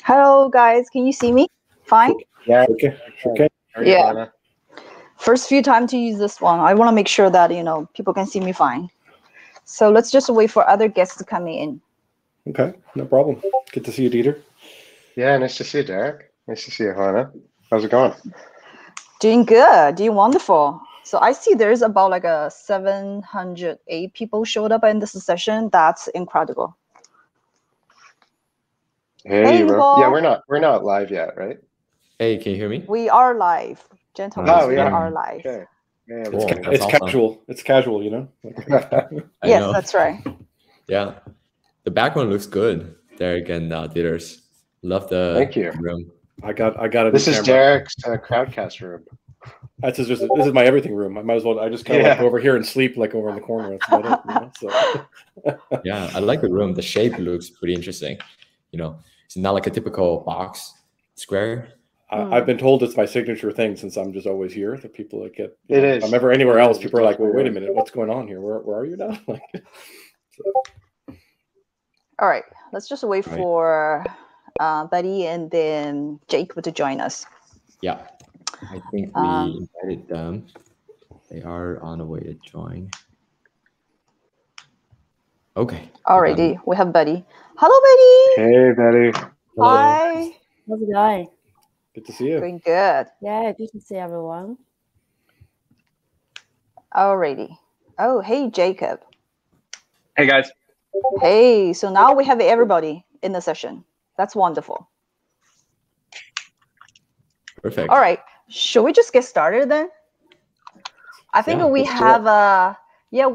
Hello, guys. Can you see me? Fine? Yeah. Okay. Yeah. First few time to use this one. I want to make sure that, people can see me fine. So let's just wait for other guests to come in. Okay, no problem. Good to see you, Dieter. Yeah, nice to see you, Derek. Nice to see you, Hannah. How's it going? Doing good. Doing wonderful. So I see there's about like 708 people showed up in this session. That's incredible. Hey, bro. Paul. Yeah, we're not live yet, right? Hey, can you hear me? We are live, gentlemen. Oh, we yeah. are live. Okay. Yeah, It's, Cool. it's awesome. casual. It's casual, you know. Yes, that's right. Yeah, the background looks good, Derek and Dieters. Love the Thank you. room. I got a This new is camera. Derek's crowdcast room. This is my everything room. I might as well. I just kind of like go over here and sleep like over in the corner. That's about it, you know? So. Yeah, I like the room. The shape looks pretty interesting. It's not like a typical box square. I've been told it's my signature thing since I'm just always here. That people like get. It is. If I'm ever anywhere else, people are like, "Well, wait a minute, what's going on here? Where are you now?" All right, let's just wait for Buddy and then Jake to join us. Yeah, I think we invited them. They are on the way to join. Okay. Alrighty, we have Buddy. Hello, Buddy. Hey, Betty. Hello. Hi. How's it going? Good to see you. Doing good. Yeah, good to see everyone. Alrighty. Oh, hey, Jacob. Hey, guys. Hey, so now we have everybody in the session. That's wonderful. Perfect. All right. Should we just get started then? I think we have a little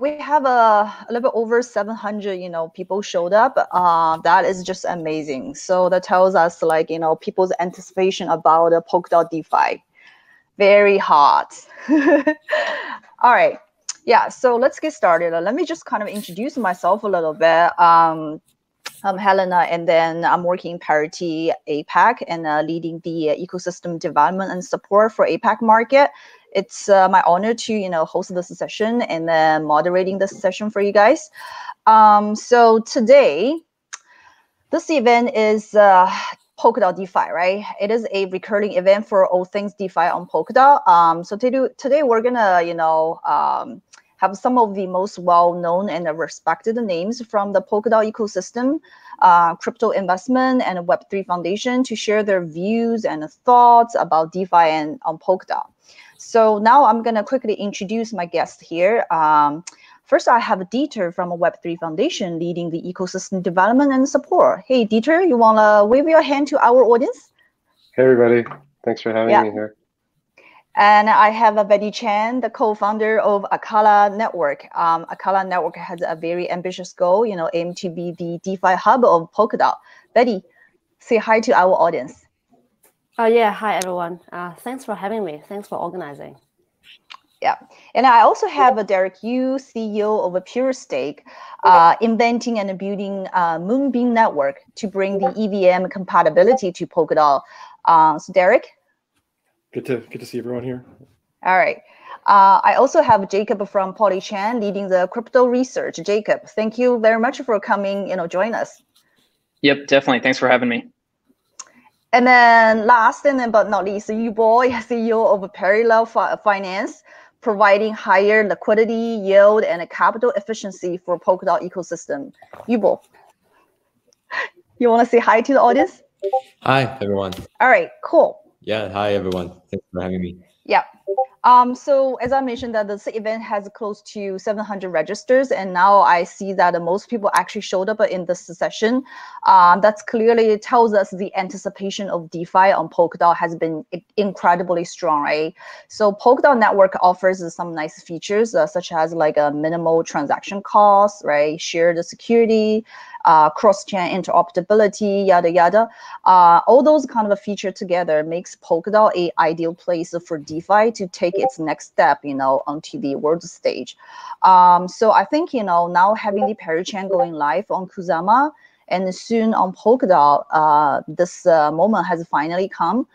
bit over 700, people showed up. That is just amazing. So that tells us people's anticipation about Polkadot DeFi. Very hot. All right. Yeah, so let's get started. Let me just kind of introduce myself a little bit. I'm Helena, and then I'm working in Parity APAC and leading the ecosystem development and support for APAC market. It's my honor to, host this session and then moderating this session for you guys. So today, this event is Polkadot DeFi, right? It is a recurring event for all things DeFi on Polkadot. So today we're gonna, have some of the most well-known and respected names from the Polkadot ecosystem, crypto investment, and Web3 Foundation to share their views and thoughts about DeFi and on Polkadot. So now I'm going to quickly introduce my guest here. First, I have Dieter from Web3 Foundation leading the ecosystem development and support. Hey, Dieter, you want to wave your hand to our audience? Hey, everybody. Thanks for having me here. And I have Betty Chan, the co-founder of Akala Network. Akala Network has a very ambitious goal, aim to be the DeFi hub of Polkadot. Betty, say hi to our audience. Oh yeah, hi everyone. Thanks for having me. Thanks for organizing. Yeah, and I also have Derek Yu, CEO of Pure Stake, inventing and building Moonbeam Network to bring the EVM compatibility to Polkadot. So Derek? Good to see everyone here. All right. I also have Jacob from Polychain leading the crypto research. Jacob, thank you very much for coming, join us. Yep, definitely. Thanks for having me. And then last and but not least, Yuboy, CEO of Parallel Finance, providing higher liquidity, yield, and capital efficiency for Polkadot ecosystem. Yubo, you want to say hi to the audience? Hi, everyone. All right, cool. Yeah, hi, everyone. Thanks for having me. Yeah. So as I mentioned that this event has close to 700 registers, and now I see that most people actually showed up in this session. That's clearly tells us the anticipation of DeFi on Polkadot has been incredibly strong, right? So Polkadot Network offers some nice features such as like a minimal transaction cost, right? Shared security, cross-chain interoperability, yada, yada. All those kind of a feature together makes Polkadot an ideal place for DeFi to take its next step, onto the world stage. So I think, now having the Parachain going live on Kusama and soon on Polkadot, this moment has finally come.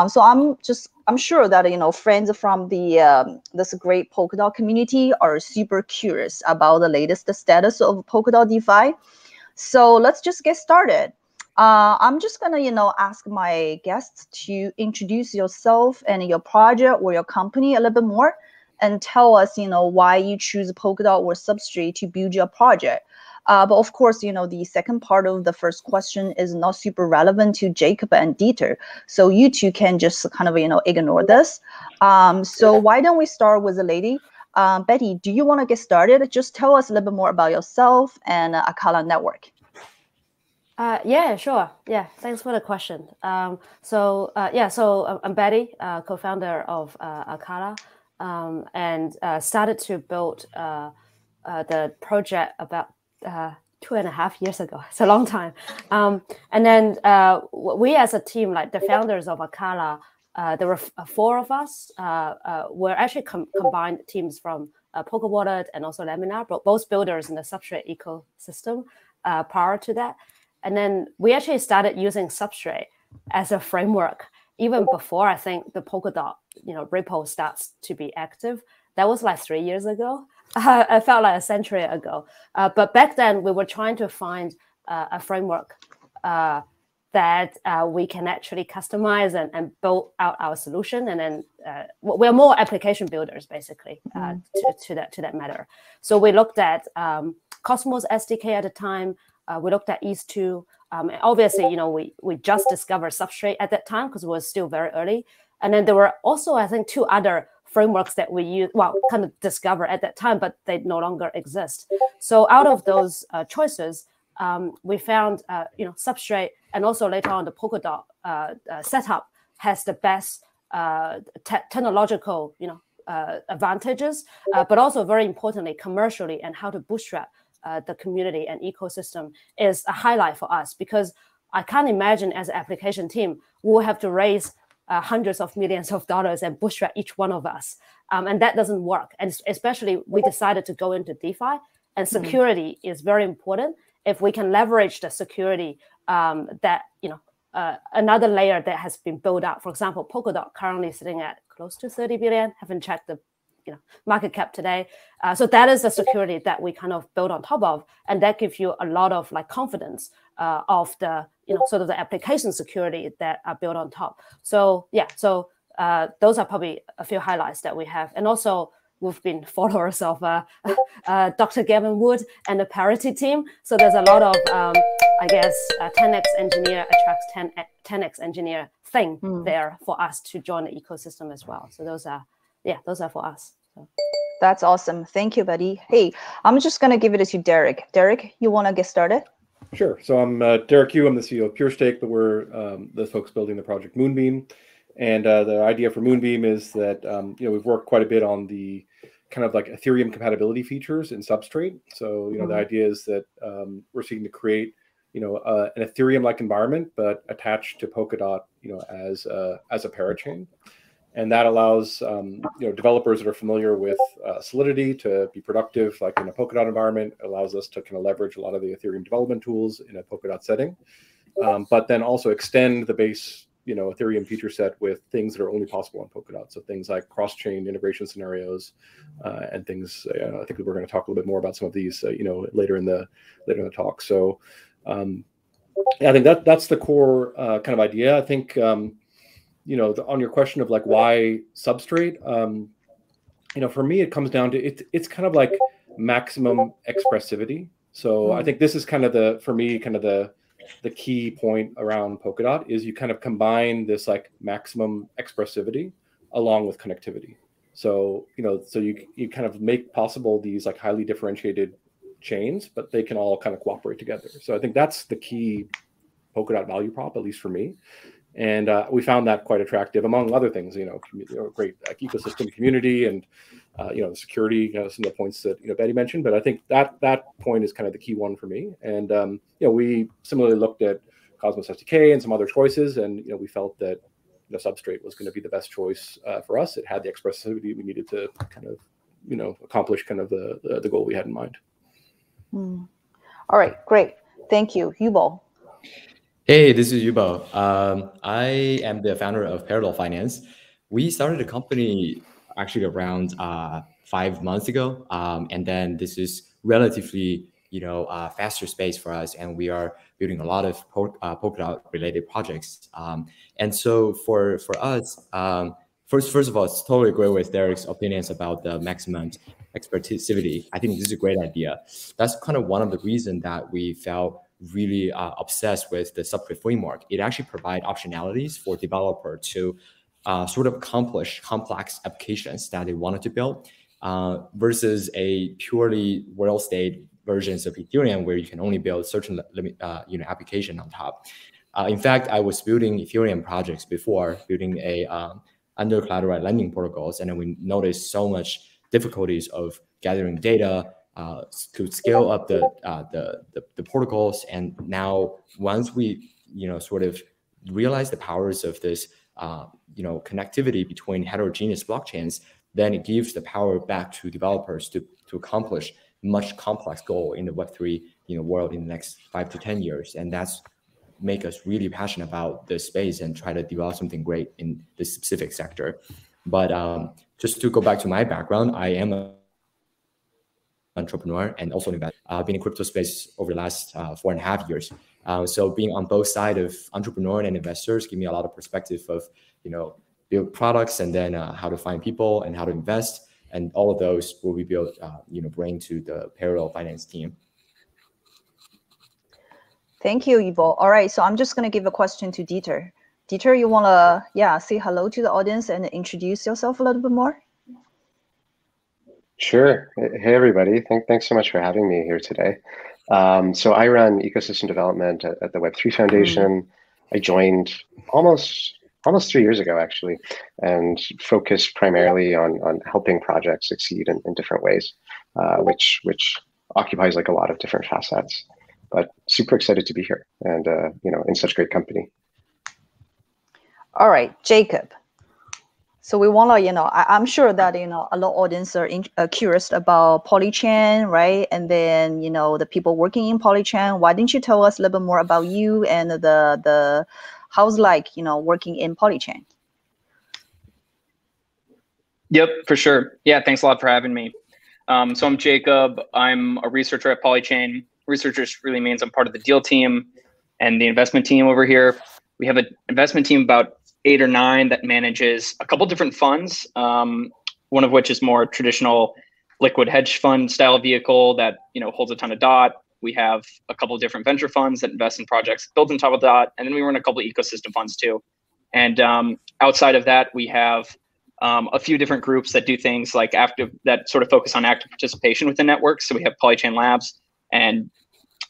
So I'm sure that, friends from the this great Polkadot community are super curious about the latest status of Polkadot DeFi. So let's just get started. I'm just gonna, ask my guests to introduce yourself and your project or your company a little bit more, and tell us, why you choose Polkadot or Substrate to build your project. But of course, the second part of the first question is not super relevant to Jacob and Dieter. So you two can just kind of, ignore this. So why don't we start with the lady? Betty, do you want to get started? Just tell us a little bit more about yourself and Acala Network. Yeah, sure. Yeah, thanks for the question. So I'm Betty, co-founder of Acala, and started to build the project about 2.5 years ago. It's a long time. And then we as a team, like the founders of Acala, there were 4 of us. We're actually combined teams from Polka Wallet and also Laminar, but both builders in the Substrate ecosystem prior to that. And then we actually started using Substrate as a framework even before I think the Polkadot, repo starts to be active. That was like 3 years ago. I felt like a century ago. But back then we were trying to find a framework that we can actually customize and build out our solution. And then we're more application builders, basically, to that matter. So we looked at Cosmos SDK at the time. We looked at ETH2. Obviously, we just discovered Substrate at that time because it was still very early. And then there were also, I think, 2 other frameworks that we kind of discovered at that time, but they no longer exist. So out of those choices, we found, Substrate, and also later on the Polkadot setup has the best technological, advantages, but also very importantly, commercially, and how to bootstrap the community and ecosystem is a highlight for us, because I can't imagine as an application team, we'll have to raise hundreds of millions of dollars and bootstrap each one of us. And that doesn't work. And especially we decided to go into DeFi, and security is very important. If we can leverage the security that, another layer that has been built up, for example, Polkadot currently sitting at close to 30 billion, haven't checked the market cap today. So that is the security that we kind of build on top of. And that gives you a lot of confidence of the, sort of the application security that are built on top. So yeah, those are probably a few highlights that we have. And also we've been followers of Dr. Gavin Wood and the Parity team. So there's a lot of, 10x engineer attracts 10x engineer thing there for us to join the ecosystem as well. So those are for us. So. That's awesome. Thank you, Betty. Hey, I'm just going to give it to Derek. Derek, you want to get started? Sure. So I'm Derek Yu. I'm the CEO of PureStake, but we're the folks building the project Moonbeam. And the idea for Moonbeam is that, we've worked quite a bit on the kind of like Ethereum compatibility features in Substrate. So, the idea is that we're seeking to create, an Ethereum-like environment, but attached to Polkadot, as a parachain. And that allows developers that are familiar with Solidity to be productive, like in a Polkadot environment. It allows us to kind of leverage a lot of the Ethereum development tools in a Polkadot setting, but then also extend the base, Ethereum feature set with things that are only possible on Polkadot. So things like cross-chain integration scenarios and things. I think we're going to talk a little bit more about some of these, later in the talk. So I think that's the core kind of idea. I think. On your question of why Substrate, for me, it comes down to it's kind of like maximum expressivity. So I think this is kind of the key point around Polkadot is you kind of combine this maximum expressivity along with connectivity. So, so you kind of make possible these highly differentiated chains, but they can all kind of cooperate together. So I think that's the key Polkadot value prop, at least for me. And we found that quite attractive, among other things, great ecosystem community and, security, some of the points that, Betty mentioned. But I think that point is kind of the key one for me. And, we similarly looked at Cosmos SDK and some other choices. And, we felt that Substrate was going to be the best choice for us. It had the expressivity we needed to kind of, accomplish kind of the goal we had in mind. All right, great. Thank you. Yuval. Hey, this is Yubo. I am the founder of Parallel Finance. We started a company actually around 5 months ago. And then this is relatively faster space for us, and we are building a lot of Polkadot related projects. And so for us, first of all, it's totally agree with Derek's opinions about the maximum expressivity. I think this is a great idea. That's kind of one of the reasons that we felt really obsessed with the subscript framework. It actually provides optionalities for developer to sort of accomplish complex applications that they wanted to build versus a purely world state versions of Ethereum where you can only build certain application on top. In fact, I was building Ethereum projects before, building a under collateralized lending protocols, and then we noticed so much difficulties of gathering data to scale up the protocols. And now once we sort of realize the powers of this connectivity between heterogeneous blockchains, then it gives the power back to developers to accomplish much complex goal in the Web3 world in the next 5 to 10 years. And that's make us really passionate about this space and try to develop something great in this specific sector. But just to go back to my background, I am an entrepreneur and also an investor. I've been in crypto space over the last 4.5 years. So being on both sides of entrepreneur and investors give me a lot of perspective of, build products and then how to find people and how to invest. And all of those will be built, bring to the Parallel Finance team. Thank you, Ivo. All right, so I'm just going to give a question to Dieter. Dieter, you want to, say hello to the audience and introduce yourself a little bit more? Sure. Hey, everybody. Thanks so much for having me here today. So I run ecosystem development at the Web3 Foundation. I joined almost 3 years ago, actually, and focused primarily on helping projects succeed in different ways, which occupies like a lot of different facets. But super excited to be here and, in such great company. All right, Jacob. So we want to, I'm sure that, a lot of audience are curious about Polychain, right? And then, the people working in Polychain. Why didn't you tell us a little bit more about you and the how's like, working in Polychain? Yep, for sure. Yeah, thanks a lot for having me. So I'm Jacob. I'm a researcher at Polychain. Researcher really means I'm part of the deal team and the investment team over here. We have an investment team about 8 or 9 that manages a couple different funds. One of which is more traditional liquid hedge fund style vehicle that holds a ton of DOT. We have a couple of different venture funds that invest in projects built on top of DOT, and then we run a couple of ecosystem funds too. And outside of that, we have a few different groups that do things like that sort of focus on active participation within networks. So we have Polychain Labs and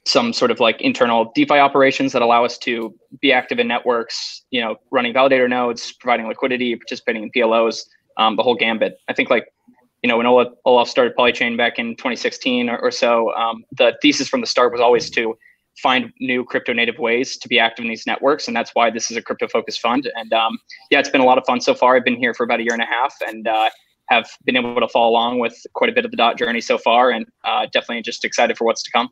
some sort of like internal DeFi operations that allow us to be active in networks, running validator nodes, providing liquidity, participating in PLOs, the whole gambit. I think when Olaf started Polychain back in 2016 or so, the thesis from the start was always to find new crypto native ways to be active in these networks. And that's why this is a crypto focused fund. And it's been a lot of fun so far. I've been here for about 1.5 years and have been able to follow along with quite a bit of the DOT journey so far, and definitely just excited for what's to come.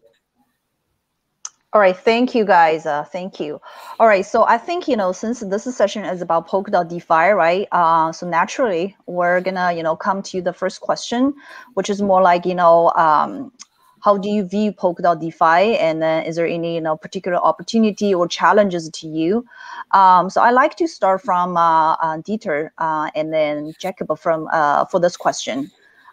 All right, thank you guys. Thank you. All right, so I think since this session is about Polkadot DeFi, right? So naturally, we're gonna come to the first question, which is more like how do you view Polkadot DeFi, and then is there any particular opportunity or challenges to you? So I like to start from Dieter and then Jacob for this question.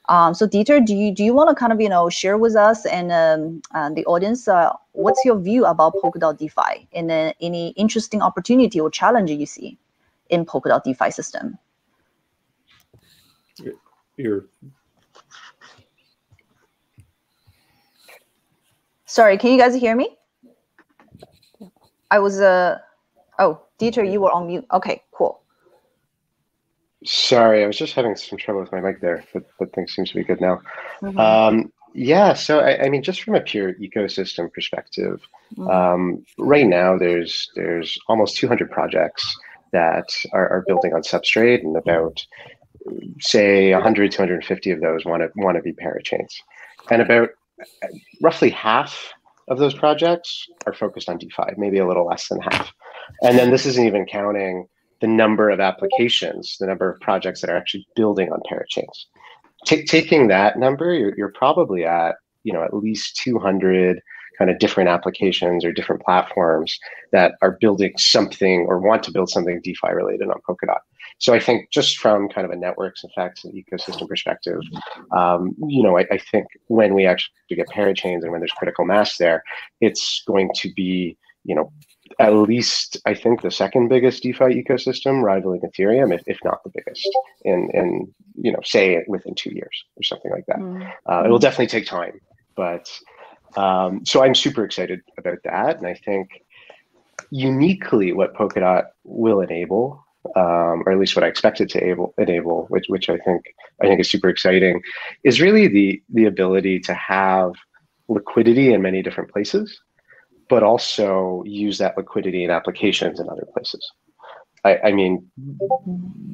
So Dieter, do you want to kind of share with us and the audience what's your view about Polkadot DeFi, and then any interesting opportunity or challenge you see in Polkadot DeFi system? Sorry, can you guys hear me? I was oh, Dieter, you were on mute. Okay, cool. Sorry, I was just having some trouble with my mic there, but things seem to be good now. So I mean, just from a pure ecosystem perspective, right now there's almost 200 projects that are building on Substrate, and about say 100, 250 of those want to be parachains, and about roughly half of those projects are focused on DeFi, maybe a little less than half, and then this isn't even counting the number of applications, the number of projects that are actually building on parachains. Taking that number, you're probably at at least 200 kind of different applications or different platforms that are building something or want to build something DeFi related on Polkadot. So I think just from kind of a networks effects and ecosystem perspective, I think when we actually get parachains and when there's critical mass there, it's going to be, at least I think the second biggest DeFi ecosystem, rivaling Ethereum, if not the biggest, in say within 2 years or something like that. It will definitely take time, but so I'm super excited about that, and I think uniquely what Polkadot will enable, or at least what I expect it to enable, which I think is super exciting, is really the ability to have liquidity in many different places, but also use that liquidity in applications in other places. I mean,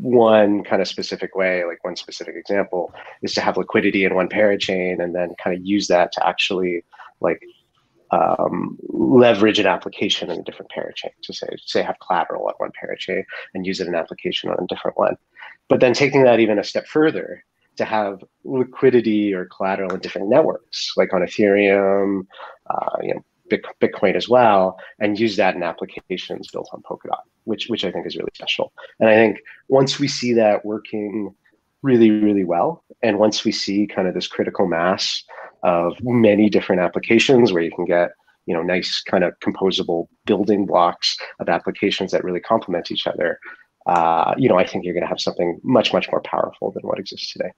one kind of specific way, like one specific example, is to have liquidity in one parachain and then kind of use that to actually leverage an application in a different parachain. To say have collateral on one parachain and use it in application on a different one. But then taking that even a step further to have liquidity or collateral in different networks, like on Ethereum, Bitcoin as well, and use that in applications built on Polkadot, which I think is really special. And I think once we see that working really, really well, and once we see kind of this critical mass of many different applications where you can get nice kind of composable building blocks of applications that really complement each other, I think you're going to have something much, much more powerful than what exists today.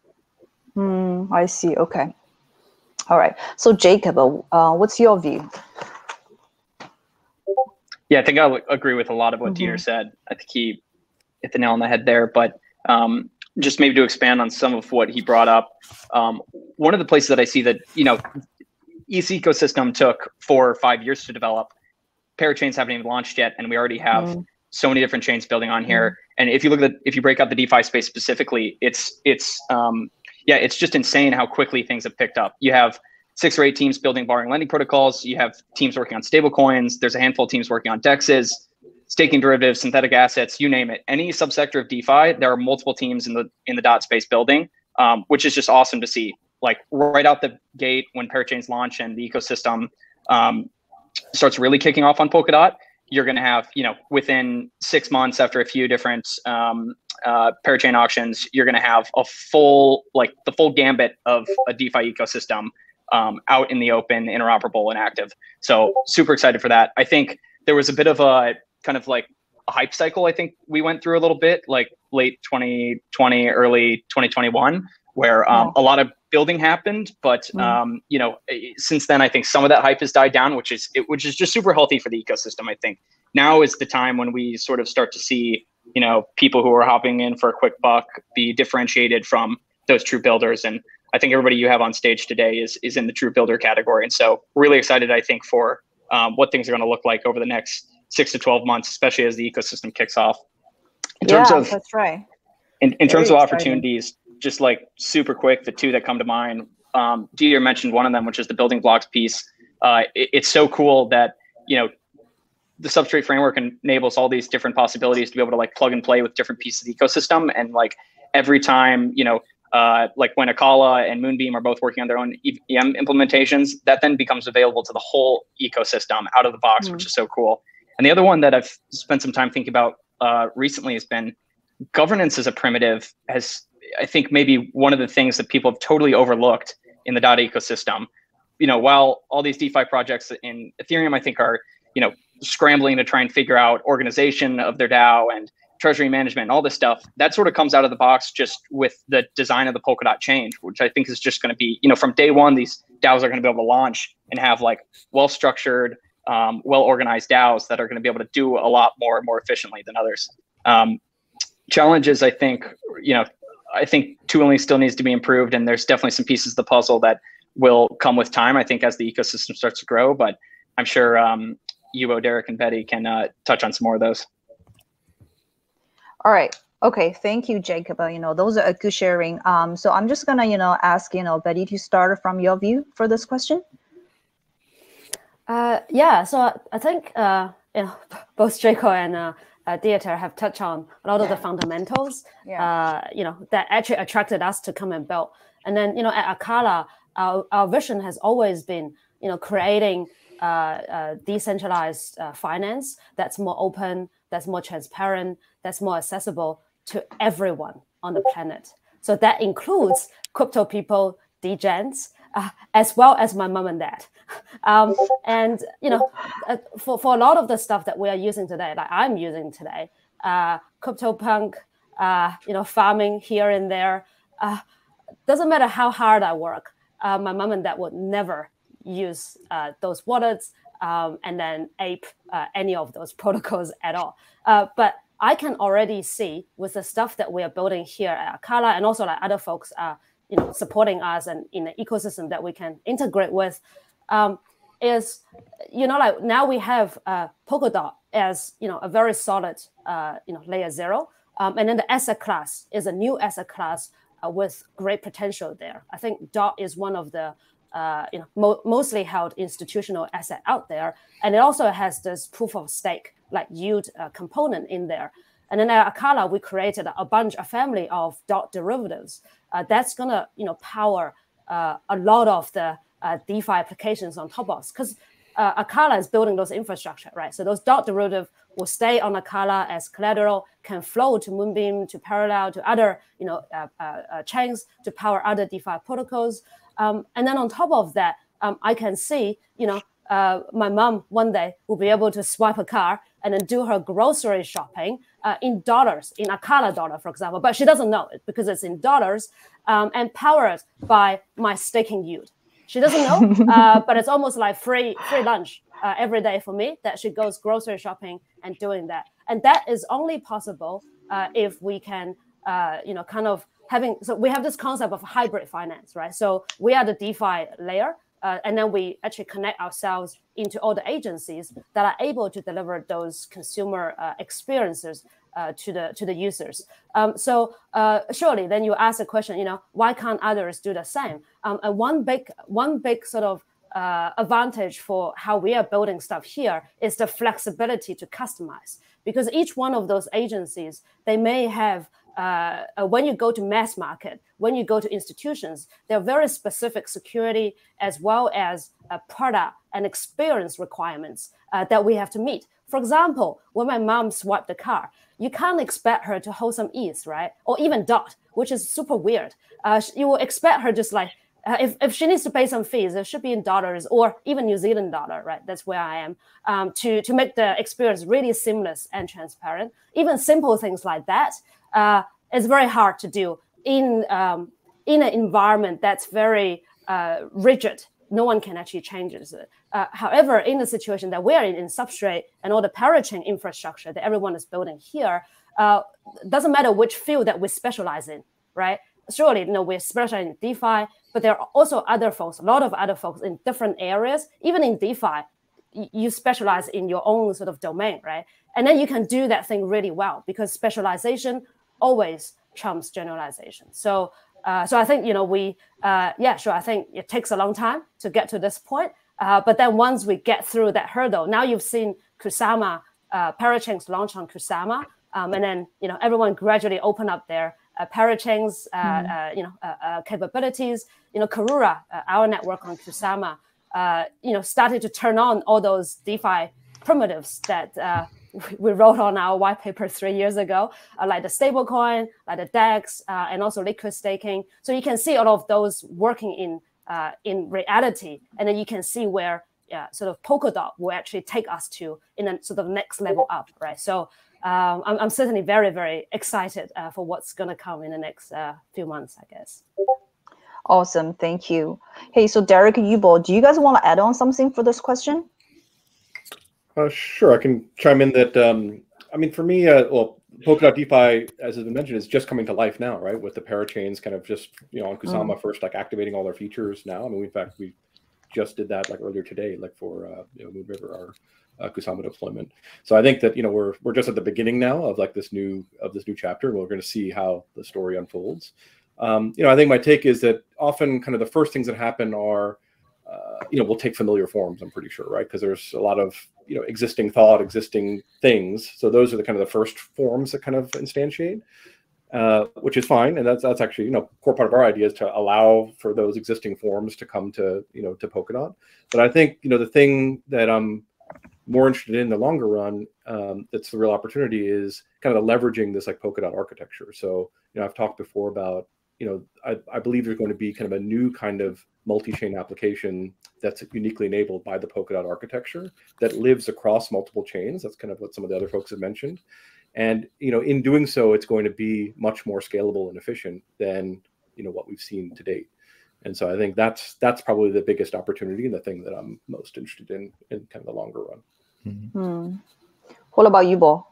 I see. Okay. All right. So Jacob, what's your view? Yeah, I think I would agree with a lot of what Dieter said. I think he hit the nail on the head there. But just maybe to expand on some of what he brought up, one of the places that I see that, ETH ecosystem took 4 or 5 years to develop. Parachains haven't even launched yet, and we already have so many different chains building on here. And if you break out the DeFi space specifically, it's just insane how quickly things have picked up. You have 6 or 8 teams building borrowing lending protocols. You have teams working on stable coins. There's a handful of teams working on DEXs, staking derivatives, synthetic assets, you name it. Any subsector of DeFi, there are multiple teams in the dot space building, which is just awesome to see. Like right out the gate when parachains launch and the ecosystem starts really kicking off on Polkadot, you're going to have, within 6 months after a few different parachain auctions, you're going to have the full gambit of a DeFi ecosystem out in the open, interoperable and active. So super excited for that. I think there was a bit of a kind of like a hype cycle. I think we went through a little bit like late 2020, early 2021, where a lot of building happened. But, since then, I think some of that hype has died down, which is just super healthy for the ecosystem. I think now is the time when we sort of start to see, people who are hopping in for a quick buck be differentiated from those true builders. And I think everybody you have on stage today is in the true builder category. And so really excited, I think, for what things are going to look like over the next 6 to 12 months, especially as the ecosystem kicks off. In terms of, that's right. In terms of opportunities, just like super quick, the 2 that come to mind, Dieter mentioned one of them, which is the building blocks piece. It's so cool that, the substrate framework enables all these different possibilities to be able to like plug and play with different pieces of the ecosystem. And like every time, like when Akala and Moonbeam are both working on their own EM implementations, that then becomes available to the whole ecosystem out of the box, which is so cool. And the other one that I've spent some time thinking about recently has been governance as a primitive. Has, I think, maybe one of the things that people have totally overlooked in the DOT ecosystem. While all these DeFi projects in Ethereum, I think, are, scrambling to try and figure out organization of their DAO and treasury management and all this stuff, that sort of comes out of the box just with the design of the Polkadot chain, which I think is just going to be, from day one, these DAOs are going to be able to launch and have like well-structured, well-organized DAOs that are going to be able to do a lot more efficiently than others. Challenges, I think, I think tooling still needs to be improved, and there's definitely some pieces of the puzzle that will come with time, I think, as the ecosystem starts to grow. But I'm sure Yubo, Derek, and Betty can touch on some more of those. All right. Okay. Thank you, Jacob. Those are a good sharing. So I'm just gonna, ask, Betty to start from your view for this question. Yeah. So I think both Jacob and Dieter have touched on a lot of the fundamentals. That actually attracted us to come and build. And then at Akala, our vision has always been, creating decentralized finance that's more open, that's more transparent, that's more accessible to everyone on the planet. So that includes crypto people, degens, as well as my mom and dad. And for a lot of the stuff that we are using today, like I'm using today, CryptoPunk, farming here and there, doesn't matter how hard I work, my mom and dad would never use those wallets and then ape any of those protocols at all. But I can already see with the stuff that we are building here at Acala, and also like other folks are, supporting us and in the ecosystem that we can integrate with, is, like now we have Polkadot as, a very solid, layer 0. And then the asset class is a new asset class with great potential there. I think DOT is one of the mostly held institutional asset out there, and it also has this proof of stake like yield component in there. And then at Acala, we created a family of DOT derivatives that's gonna power a lot of the DeFi applications on top of us, because Acala is building those infrastructure, right? So those DOT derivatives will stay on Acala as collateral, can flow to Moonbeam, to Parallel, to other chains to power other DeFi protocols. And then on top of that, I can see, my mom one day will be able to swipe a card and then do her grocery shopping in dollars, in Acala dollar, for example. But she doesn't know it because it's in dollars and powered by my staking yield. She doesn't know, but it's almost like free lunch every day for me that she goes grocery shopping and doing that. And that is only possible if we can, kind of so we have this concept of hybrid finance, right? So we are the DeFi layer, and then we actually connect ourselves into all the agencies that are able to deliver those consumer experiences to the users. So surely then you ask the question, why can't others do the same? And one big sort of advantage for how we are building stuff here is the flexibility to customize, because each one of those agencies, they may have when you go to mass market, when you go to institutions, there are very specific security as well as product and experience requirements that we have to meet. For example, when my mom swiped the card, you can't expect her to hold some ETH, right? Or even DOT, which is super weird. You will expect her just like, if she needs to pay some fees, it should be in dollars or even New Zealand dollar, right? That's where I am, to make the experience really seamless and transparent. Even simple things like that, it's very hard to do in an environment that's very rigid. No one can actually change it. However, in the situation that we're in Substrate and all the parachain infrastructure that everyone is building here, doesn't matter which field that we specialize in, right? Surely, we're specializing in DeFi, but there are also other folks, a lot of other folks in different areas. Even in DeFi, you specialize in your own sort of domain, right? And then you can do that thing really well because specialization always trumps generalization. So I think, I think it takes a long time to get to this point. But then once we get through that hurdle, now you've seen Kusama, parachains launch on Kusama, and then, everyone gradually open up their parachains, capabilities. Karura, our network on Kusama, started to turn on all those DeFi primitives that we wrote on our white paper 3 years ago, like the stablecoin, like the DEX, and also liquid staking. So you can see all of those working in reality, and then you can see where sort of Polkadot will actually take us to in a sort of next level up, right? So I'm certainly very, very excited for what's going to come in the next few months, I guess. Awesome, thank you. Hey, so Derek, Yubo, do you guys want to add on something for this question? Sure, I can chime in that. For me, Polkadot DeFi, as has been mentioned, is just coming to life now, right? With the parachains kind of just, on Kusama first, like activating all their features now. In fact, we just did that like earlier today, like for Moon River, our Kusama deployment. So I think that we're just at the beginning now of like this new chapter. We're going to see how the story unfolds. I think my take is that often kind of the first things that happen are, will take familiar forms, I'm pretty sure, right? Because there's a lot of, existing thought, existing things. So those are the kind of the first forms that kind of instantiate. which is fine, and that's actually core part of our idea is to allow for those existing forms to come to to Polkadot. But I think the thing that I'm more interested in the longer run, that's the real opportunity, is kind of leveraging this like Polkadot architecture. So I've talked before about I believe there's going to be kind of a new kind of multi-chain application that's uniquely enabled by the Polkadot architecture that lives across multiple chains. That's kind of what some of the other folks have mentioned. And in doing so, it's going to be much more scalable and efficient than what we've seen to date. And so I think that's probably the biggest opportunity and the thing that I'm most interested in kind of the longer run. Mm-hmm. What about you, Bo?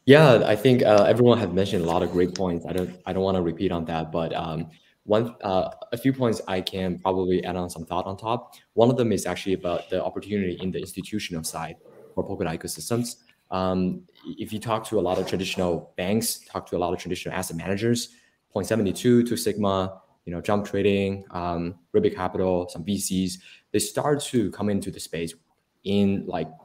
Yeah, I think everyone has mentioned a lot of great points. I don't want to repeat on that, but a few points I can probably add on some thought on top. One of them is actually about the opportunity in the institutional side for Polkadot ecosystems. If you talk to a lot of traditional banks, talk to a lot of traditional asset managers, Point72, Two Sigma, Jump Trading, Ribbit Capital, some VCs, they start to come into the space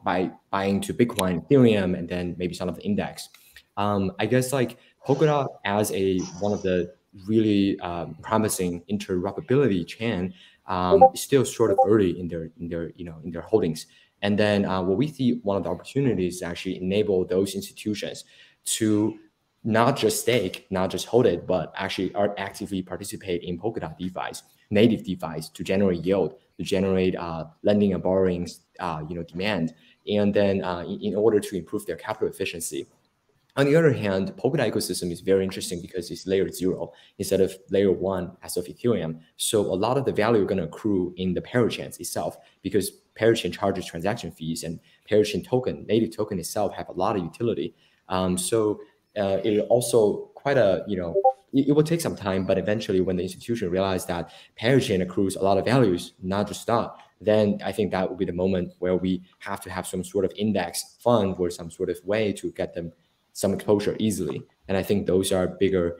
by buying to Bitcoin, Ethereum, and then maybe some of the index. I guess like Polkadot as one of the really promising interoperability chain is still sort of early in their holdings. And then what we see one of the opportunities is actually enable those institutions to not just stake, not just hold it, but actually actively participate in Polkadot DeFi's, native DeFi's, to generate yield, to generate lending and borrowings, demand, and then in order to improve their capital efficiency. On the other hand, Polkadot ecosystem is very interesting because it's layer 0 instead of layer 1 as of Ethereum. So a lot of the value are going to accrue in the parachains itself, because parachain charges transaction fees, and parachain token, native token itself, have a lot of utility. So it also quite it will take some time, but eventually when the institution realize that parachain accrues a lot of values, not just stock, then I think that will be the moment where we have to have some sort of index fund or some sort of way to get them some exposure easily. And I think those are bigger,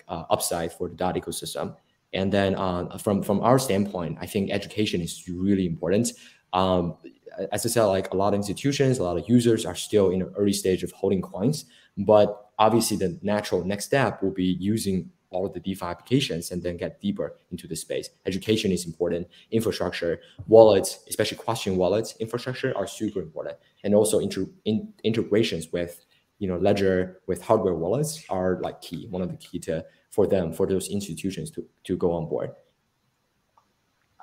upside for the DOT ecosystem. And then from our standpoint, I think education is really important. As I said, like a lot of institutions, a lot of users are still in an early stage of holding coins, but obviously the natural next step will be using all of the DeFi applications and then get deeper into the space. Education is important. Infrastructure, wallets, especially question wallets, infrastructure are super important. And also integrations with Ledger, with hardware wallets are like key, one of the key for those institutions to go on board.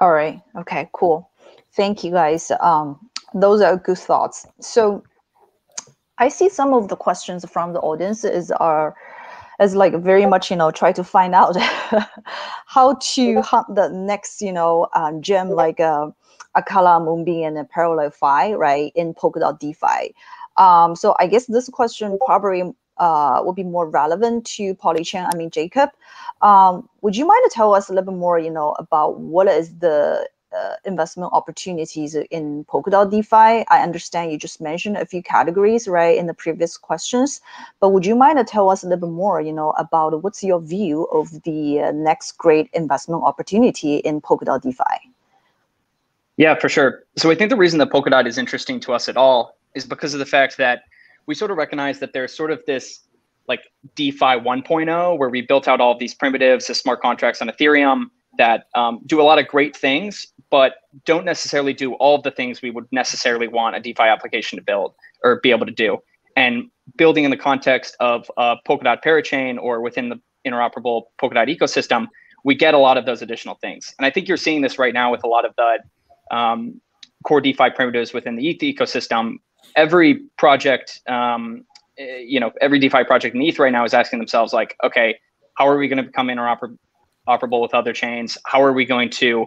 All right. Okay, cool. Thank you, guys. Those are good thoughts. So I see some of the questions from the audience is like very much, try to find out how to hunt the next, gem like Akala, Moonbeam, and Parallel Fi, right, in Polkadot DeFi. So I guess this question probably will be more relevant to Polychain. Jacob, would you mind to tell us a little bit more, about what is the investment opportunities in Polkadot DeFi? I understand you just mentioned a few categories, right, in the previous questions, but would you mind to tell us a little bit more, about what's your view of the next great investment opportunity in Polkadot DeFi? Yeah, for sure. So I think the reason that Polkadot is interesting to us at all is because of the fact that we sort of recognize that there's sort of this like DeFi 1.0 where we built out all of these primitives, the smart contracts on Ethereum that do a lot of great things, but don't necessarily do all of the things we would necessarily want a DeFi application to build or be able to do. And building in the context of Polkadot Parachain or within the interoperable Polkadot ecosystem, we get a lot of those additional things. And I think you're seeing this right now with a lot of the core DeFi primitives within the ETH ecosystem. Every project, every DeFi project in ETH right now is asking themselves like, okay, how are we going to become interoperable with other chains? How are we going to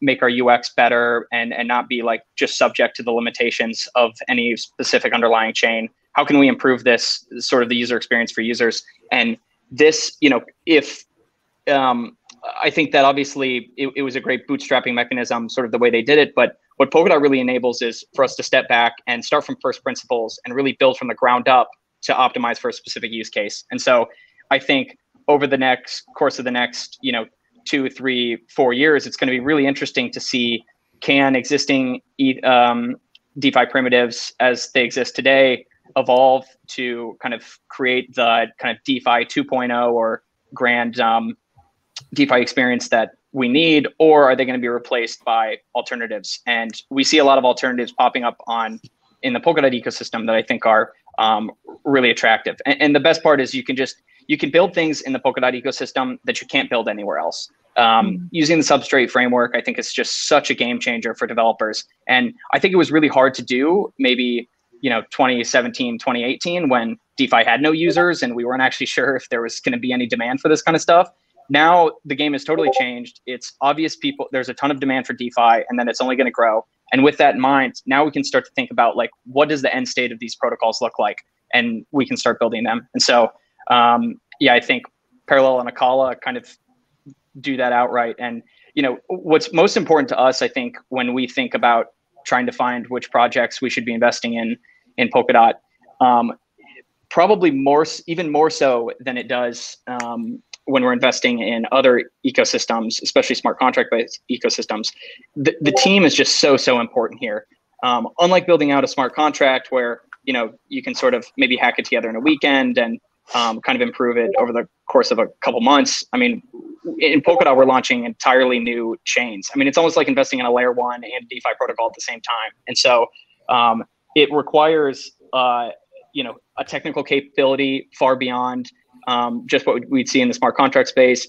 make our UX better and not be like just subject to the limitations of any specific underlying chain? How can we improve this sort of the user experience for users? And this, if I think that obviously it was a great bootstrapping mechanism, sort of the way they did it. But what Polkadot really enables is for us to step back and start from first principles and really build from the ground up to optimize for a specific use case. And so I think over the course of the next, 2, 3, 4 years, it's going to be really interesting to see, can existing DeFi primitives as they exist today evolve to kind of create the kind of DeFi 2.0 or grand DeFi experience that we need, or are they going to be replaced by alternatives? And we see a lot of alternatives popping up in the Polkadot ecosystem that I think are really attractive. And the best part is you can build things in the Polkadot ecosystem that you can't build anywhere else. Using the substrate framework, I think it's just such a game changer for developers. And I think it was really hard to do maybe 2017, 2018, when DeFi had no users and we weren't actually sure if there was going to be any demand for this kind of stuff. Now the game has totally changed. It's obvious there's a ton of demand for DeFi, and then it's only going to grow. And with that in mind, now we can start to think about like, what does the end state of these protocols look like? And we can start building them. And so, I think Parallel and Akala kind of do that outright. And, what's most important to us, I think, when we think about trying to find which projects we should be investing in Polkadot, probably even more so than it does when we're investing in other ecosystems, especially smart contract-based ecosystems. The team is just so important here. Unlike building out a smart contract where you can sort of maybe hack it together in a weekend and kind of improve it over the course of a couple months. I mean, in Polkadot, we're launching entirely new chains. I mean, it's almost like investing in a layer 1 and DeFi protocol at the same time. And so it requires a technical capability far beyond just what we'd see in the smart contract space,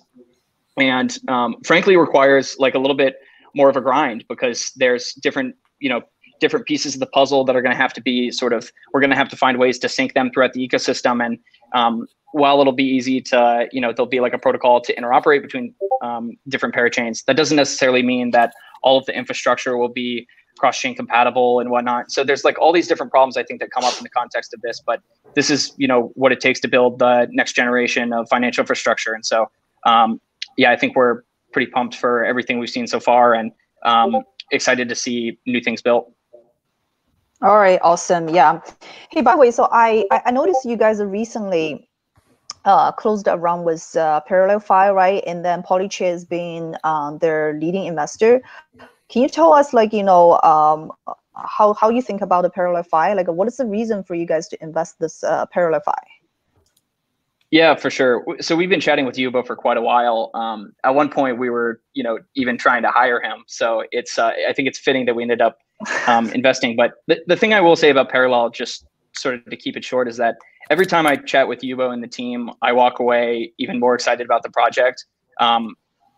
and frankly requires like a little bit more of a grind, because there's different pieces of the puzzle that are going to have to be we're going to have to find ways to sync them throughout the ecosystem. And while it'll be easy to, there'll be like a protocol to interoperate between different parachains, that doesn't necessarily mean that all of the infrastructure will be cross-chain compatible and whatnot. So there's like all these different problems I think that come up in the context of this, but this is, what it takes to build the next generation of financial infrastructure. And so, I think we're pretty pumped for everything we've seen so far, and excited to see new things built. All right, awesome. Yeah. Hey, by the way, so I noticed you guys recently closed a round with ParallelFi, right? And then Polychain has been their leading investor. Can you tell us, like, how you think about the ParallelFi? Like, what is the reason for you guys to invest this ParallelFi? Yeah, for sure. So we've been chatting with Yubo for quite a while. At one point, we were, even trying to hire him. So it's, I think it's fitting that we ended up investing. But the thing I will say about Parallel, just sort of to keep it short, is that every time I chat with Yubo and the team, I walk away even more excited about the project.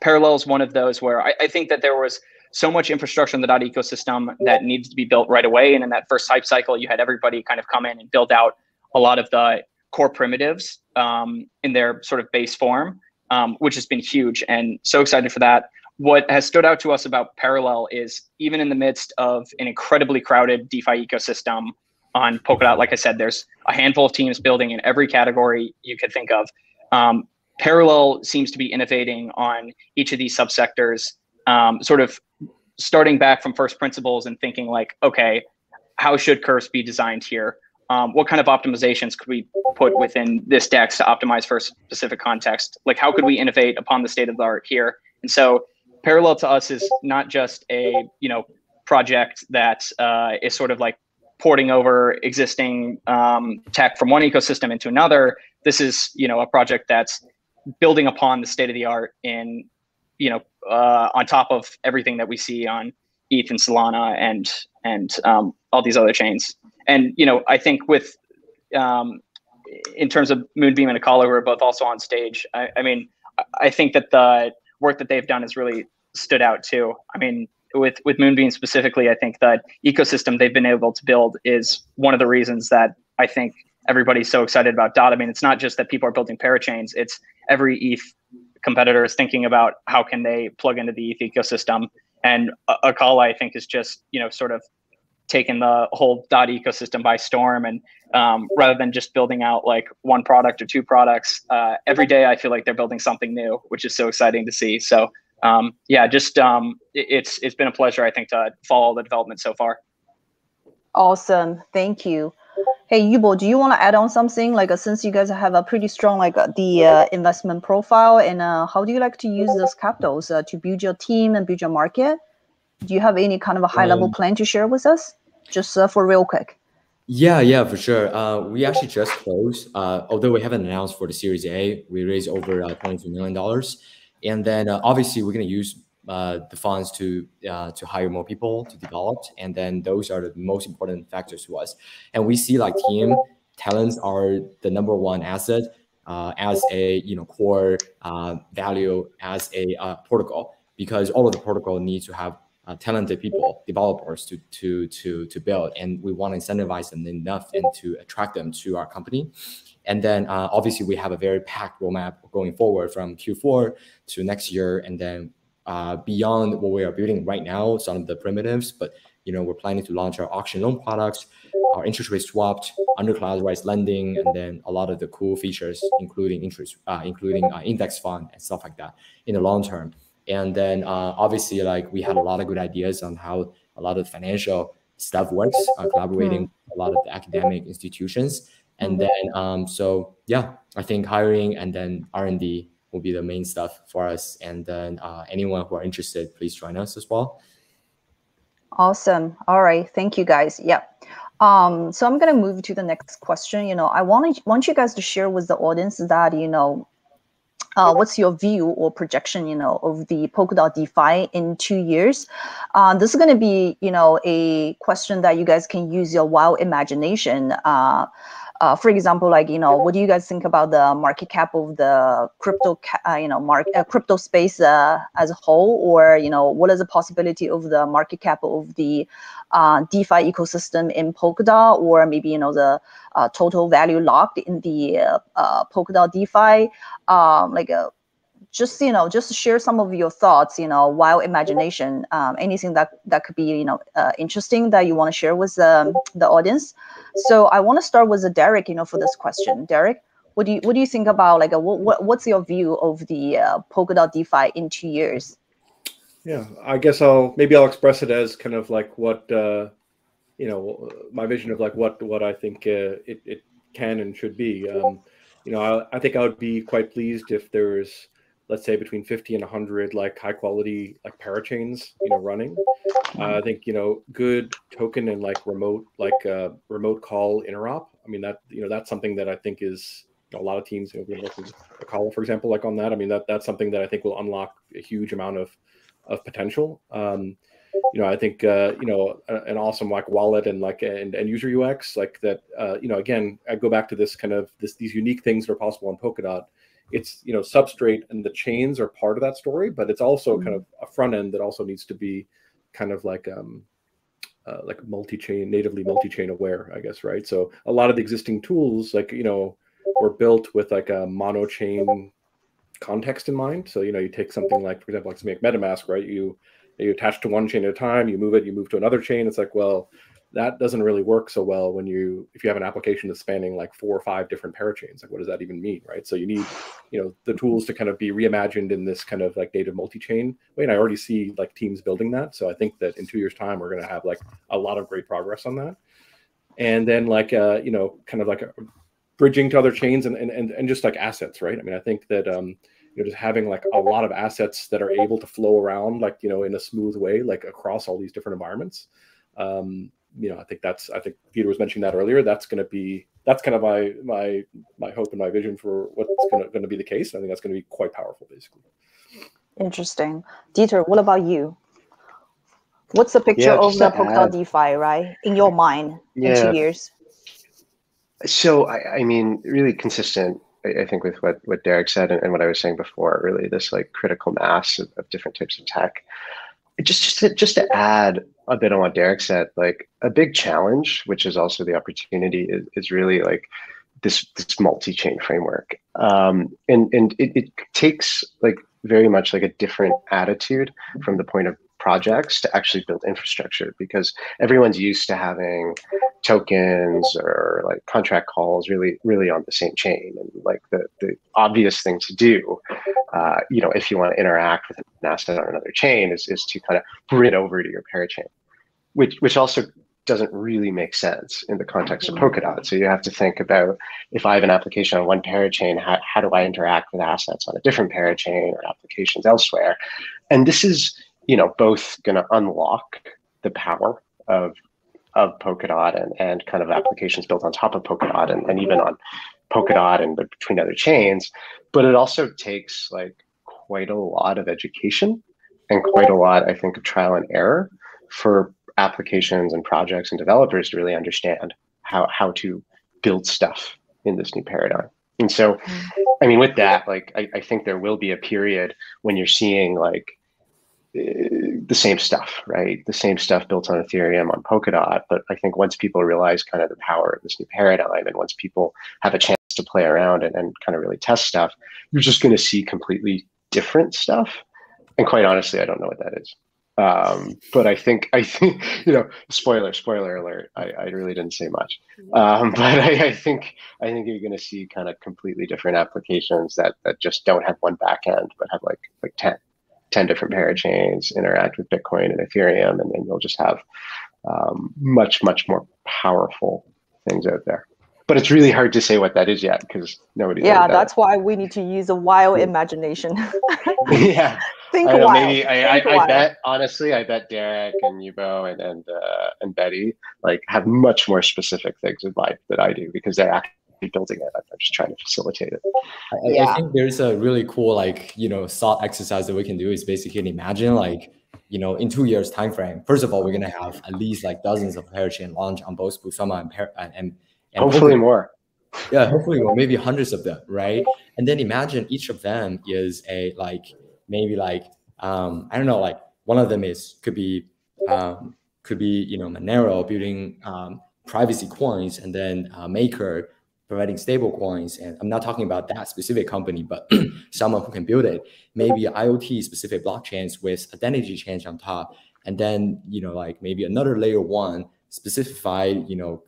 Parallel is one of those where I think that there was so much infrastructure in the DOT ecosystem that needs to be built right away. And in that first hype cycle, you had everybody kind of come in and build out a lot of the core primitives in their sort of base form, which has been huge, and so excited for that. What has stood out to us about Parallel is even in the midst of an incredibly crowded DeFi ecosystem on Polkadot, like I said, there's a handful of teams building in every category you could think of. Parallel seems to be innovating on each of these subsectors, sort of starting back from first principles and thinking like, okay, how should curves be designed here? What kind of optimizations could we put within this DEX to optimize for a specific context? Like, how could we innovate upon the state of the art here? And so Parallel to us is not just a, project that is sort of like porting over existing tech from one ecosystem into another. This is, a project that's building upon the state of the art in, on top of everything that we see on ETH and Solana and all these other chains. And, I think with, in terms of Moonbeam and Akala, who are both also on stage, I think that the work that they've done has really stood out too. I mean, with Moonbeam specifically, I think that ecosystem they've been able to build is one of the reasons that I think everybody's so excited about DOT. I mean, it's not just that people are building parachains, it's every ETH competitor is thinking about how can they plug into the ETH ecosystem. And Akala, I think, is just, sort of taken the whole DOT ecosystem by storm. And rather than just building out like one product or two products, every day I feel like they're building something new, which is so exciting to see. So it's been a pleasure, I think, to follow the development so far. Awesome. Thank you. Hey, Yubo, do you want to add on something? Like, since you guys have a pretty strong, the investment profile, and how do you like to use those capitals to build your team and build your market? Do you have any kind of a high-level plan to share with us? Just for real quick. Yeah, for sure. We actually just closed, although we haven't announced for the Series A, we raised over $22 million. And then obviously we're going to use the funds to hire more people to develop. And then those are the most important factors to us. And we see like team talents are the number one asset as a core value as a protocol, because all of the protocol needs to have talented people, developers to build, and we want to incentivize them enough and to attract them to our company. And then obviously we have a very packed roadmap going forward from Q4 to next year, and then beyond what we are building right now, some of the primitives, but we're planning to launch our auction loan products, our interest rate swapped, under collateralized lending, and then a lot of the cool features, including index fund and stuff like that in the long term. And then obviously, like, we had a lot of good ideas on how a lot of financial stuff works, collaborating with a lot of the academic institutions. And then, so yeah, I think hiring and then R&D will be the main stuff for us. And then anyone who are interested, please join us as well. Awesome. All right. Thank you, guys. Yeah. So I'm going to move to the next question. I want you guys to share with the audience that, what's your view or projection, of the Polkadot DeFi in 2 years? This is going to be, a question that you guys can use your wild imagination. For example, like, what do you guys think about the market cap of the crypto, crypto space as a whole? Or, what is the possibility of the market cap of the DeFi ecosystem in Polkadot, or maybe, the total value locked in the Polkadot DeFi? Just share some of your thoughts, wild imagination, anything that could be, interesting that you want to share with the audience. So I want to start with Derek, for this question. Derek, what do you think about, like, what's your view of the Polkadot DeFi in 2 years? Yeah, I guess I'll express it as kind of like what my vision of like what I think it can and should be. I think I would be quite pleased if there's, let's say, between 50 and 100 like high quality like parachains running. I think good token and like remote call interop. I mean, that that's something that I think is a lot of teams been working with Akala, for example, like on that. I mean, that's something that I think will unlock a huge amount of potential. I think an awesome like wallet and like and user UX like that. Again, I go back to this kind of these unique things that are possible on Polkadot. It's substrate and the chains are part of that story, but it's also kind of a front end that also needs to be kind of like multi-chain, natively multi-chain aware, I guess, right? So a lot of the existing tools, like were built with like a mono-chain context in mind. So you take something like, for example, like something like MetaMask, right? You attach to one chain at a time, you move to another chain. It's like, well, that doesn't really work so well if you have an application that's spanning like 4 or 5 different parachains. Like, what does that even mean, right? So you need, the tools to kind of be reimagined in this kind of like native multi-chain way. And I already see like teams building that. So I think that in 2 years' time, we're going to have like a lot of great progress on that. And then like, kind of like bridging to other chains and just like assets, right? I mean, I think that, just having like a lot of assets that are able to flow around, like, in a smooth way, like across all these different environments. I think Peter was mentioning that earlier. That's kind of my hope and my vision for what's going to be the case. I think that's going to be quite powerful, basically. Interesting. Dieter, what about you? What's the picture of the Polkadot DeFi, right, in your mind in 2 years? So, I mean, really consistent, I think, with what Derek said and what I was saying before, really this like critical mass of different types of tech. Just to add a bit on what Derek said, like a big challenge, which is also the opportunity, is really like this multi-chain framework. And it takes like very much like a different attitude from the point of projects to actually build infrastructure, because everyone's used to having tokens or like contract calls really on the same chain. And like the obvious thing to do, if you want to interact with an asset on another chain is to kind of bring it over to your parachain, which also doesn't really make sense in the context of Polkadot. So you have to think about, if I have an application on one parachain, how do I interact with assets on a different parachain or applications elsewhere? And this is, both going to unlock the power of Polkadot and kind of applications built on top of Polkadot and even on Polkadot and between other chains. But it also takes like quite a lot of education and quite a lot, I think, of trial and error for applications and projects and developers to really understand how to build stuff in this new paradigm. And so, I mean, with that, like, I think there will be a period when you're seeing like the same stuff, right? The same stuff built on Ethereum, on Polkadot. But I think once people realize kind of the power of this new paradigm, and once people have a chance to play around and kind of really test stuff, you're just going to see completely different stuff. And quite honestly, I don't know what that is. But I think, you know, spoiler alert, I really didn't say much. But I think you're going to see kind of completely different applications that just don't have one backend, but have like 10 different parachains interact with Bitcoin and Ethereum, and then you'll just have much more powerful things out there. But it's really hard to say what that is yet because nobody. Yeah, that's why we need to use a wild imagination. Yeah. Think I don't know, wild. maybe I bet, honestly, I bet Derek and Yubo and Betty like have much more specific things in mind than I do because they're actually building it. I'm just trying to facilitate it. I think there's a really cool, like, you know, thought exercise that we can do is basically imagine like, you know, in 2 years time frame, first of all, we're going to have at least like dozens of parachain launch on both Kusama and hopefully more. Yeah, hopefully more, maybe hundreds of them, right? And then imagine each of them is a like, maybe like, I don't know, like one of them could be, you know, Monero building privacy coins, and then Maker providing stable coins. And I'm not talking about that specific company, but someone who can build it, maybe IoT specific blockchains with identity change on top. And then, you know, like maybe another layer one specified, you know,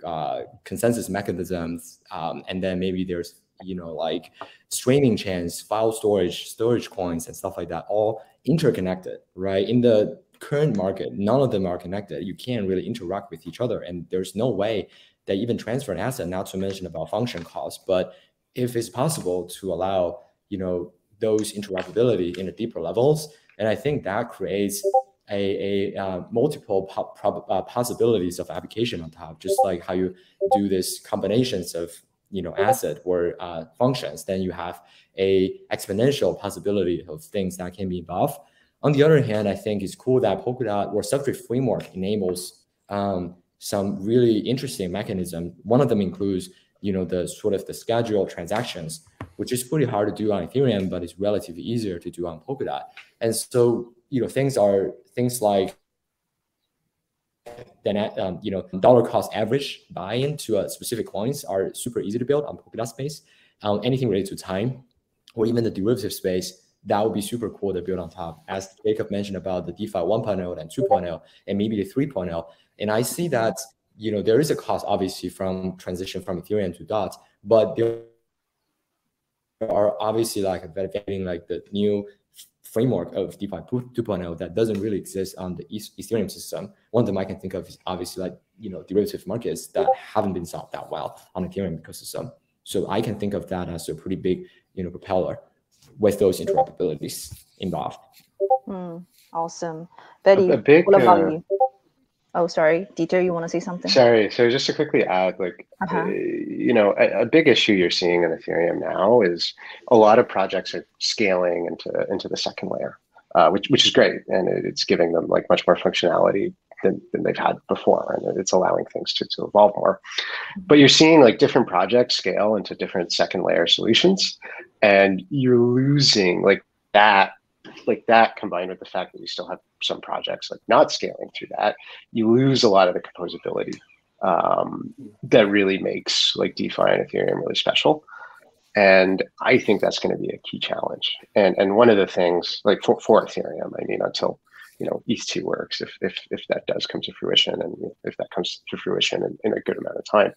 consensus mechanisms. And then maybe there's, you know, like streaming chains, file storage coins and stuff like that, all interconnected, right? In the current market, none of them are connected. You can't really interact with each other. And there's no way that even transfer an asset, not to mention about function costs. But if it's possible to allow, you know, those interoperability in the deeper levels, and I think that creates a multiple possibilities of application on top, just like how you do this combinations of, you know, asset or functions, then you have a exponential possibility of things that can be involved. On the other hand, I think it's cool that Polkadot or substrate framework enables some really interesting mechanism. One of them includes, you know, the sort of the schedule transactions, which is pretty hard to do on Ethereum, but it's relatively easier to do on Polkadot. And so, you know, things like then you know, dollar cost average buy-in to a specific coins are super easy to build on Polkadot space. Anything related to time or even the derivative space, that would be super cool to build on top. As Jacob mentioned about the DeFi 1.0 and 2.0 and maybe the 3.0. And I see that, you know, there is a cost obviously from transition from Ethereum to DOT, but there are obviously like evaluating like the new framework of DeFi 2.0 that doesn't really exist on the Ethereum system. One of them I can think of is obviously like, you know, derivative markets that haven't been solved that well on Ethereum ecosystem. So I can think of that as a pretty big, you know, propeller with those interoperabilities involved. Awesome. Betty, what about you? Oh, sorry, Dieter, you want to say something? Sorry, so just to quickly add, like, you know, a big issue you're seeing in Ethereum now is a lot of projects are scaling into the second layer, which is great, and it's giving them like much more functionality than they've had before, and it's allowing things to evolve more. But you're seeing like different projects scale into different second layer solutions, and you're losing like that combined with the fact that you still have some projects like not scaling through that, you lose a lot of the composability that really makes like DeFi and Ethereum really special. And I think that's going to be a key challenge. And one of the things like for Ethereum, I mean, until, you know, ETH2 works, if that does come to fruition, and if that comes to fruition in a good amount of time,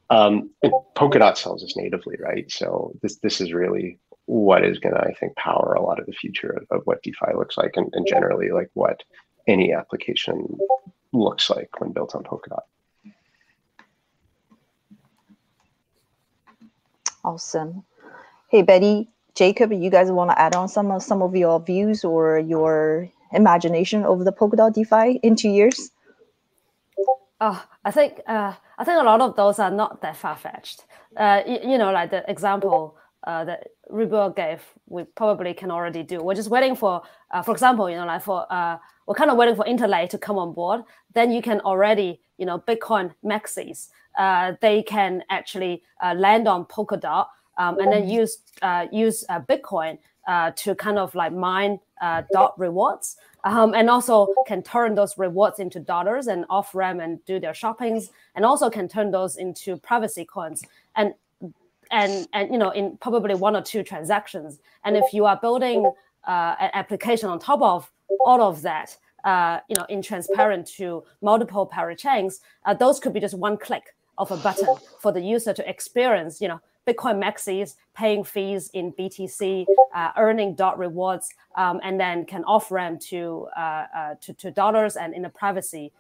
and Polkadot sells this natively, right? So this is really what is going to, I think, power a lot of the future of what DeFi looks like, and generally like what any application looks like when built on Polkadot. Awesome. Hey, Betty, Jacob, you guys want to add on some of your views or your imagination over the Polkadot DeFi in 2 years? I think a lot of those are not that far-fetched. Like the example that Rubo gave, we probably can already do. We're just waiting for example, we're kind of waiting for Interlay to come on board. Then you can already, Bitcoin maxis, they can actually land on Polkadot and then use Bitcoin to kind of like mine dot rewards. And also can turn those rewards into dollars and off-ramp and do their shoppings, and also can turn those into privacy coins and in probably 1 or 2 transactions. And if you are building an application on top of all of that, in transparent to multiple parachains, those could be just one click of a button for the user to experience, Bitcoin maxis, paying fees in BTC, earning dot rewards, and then can off-ramp to dollars and in a privacy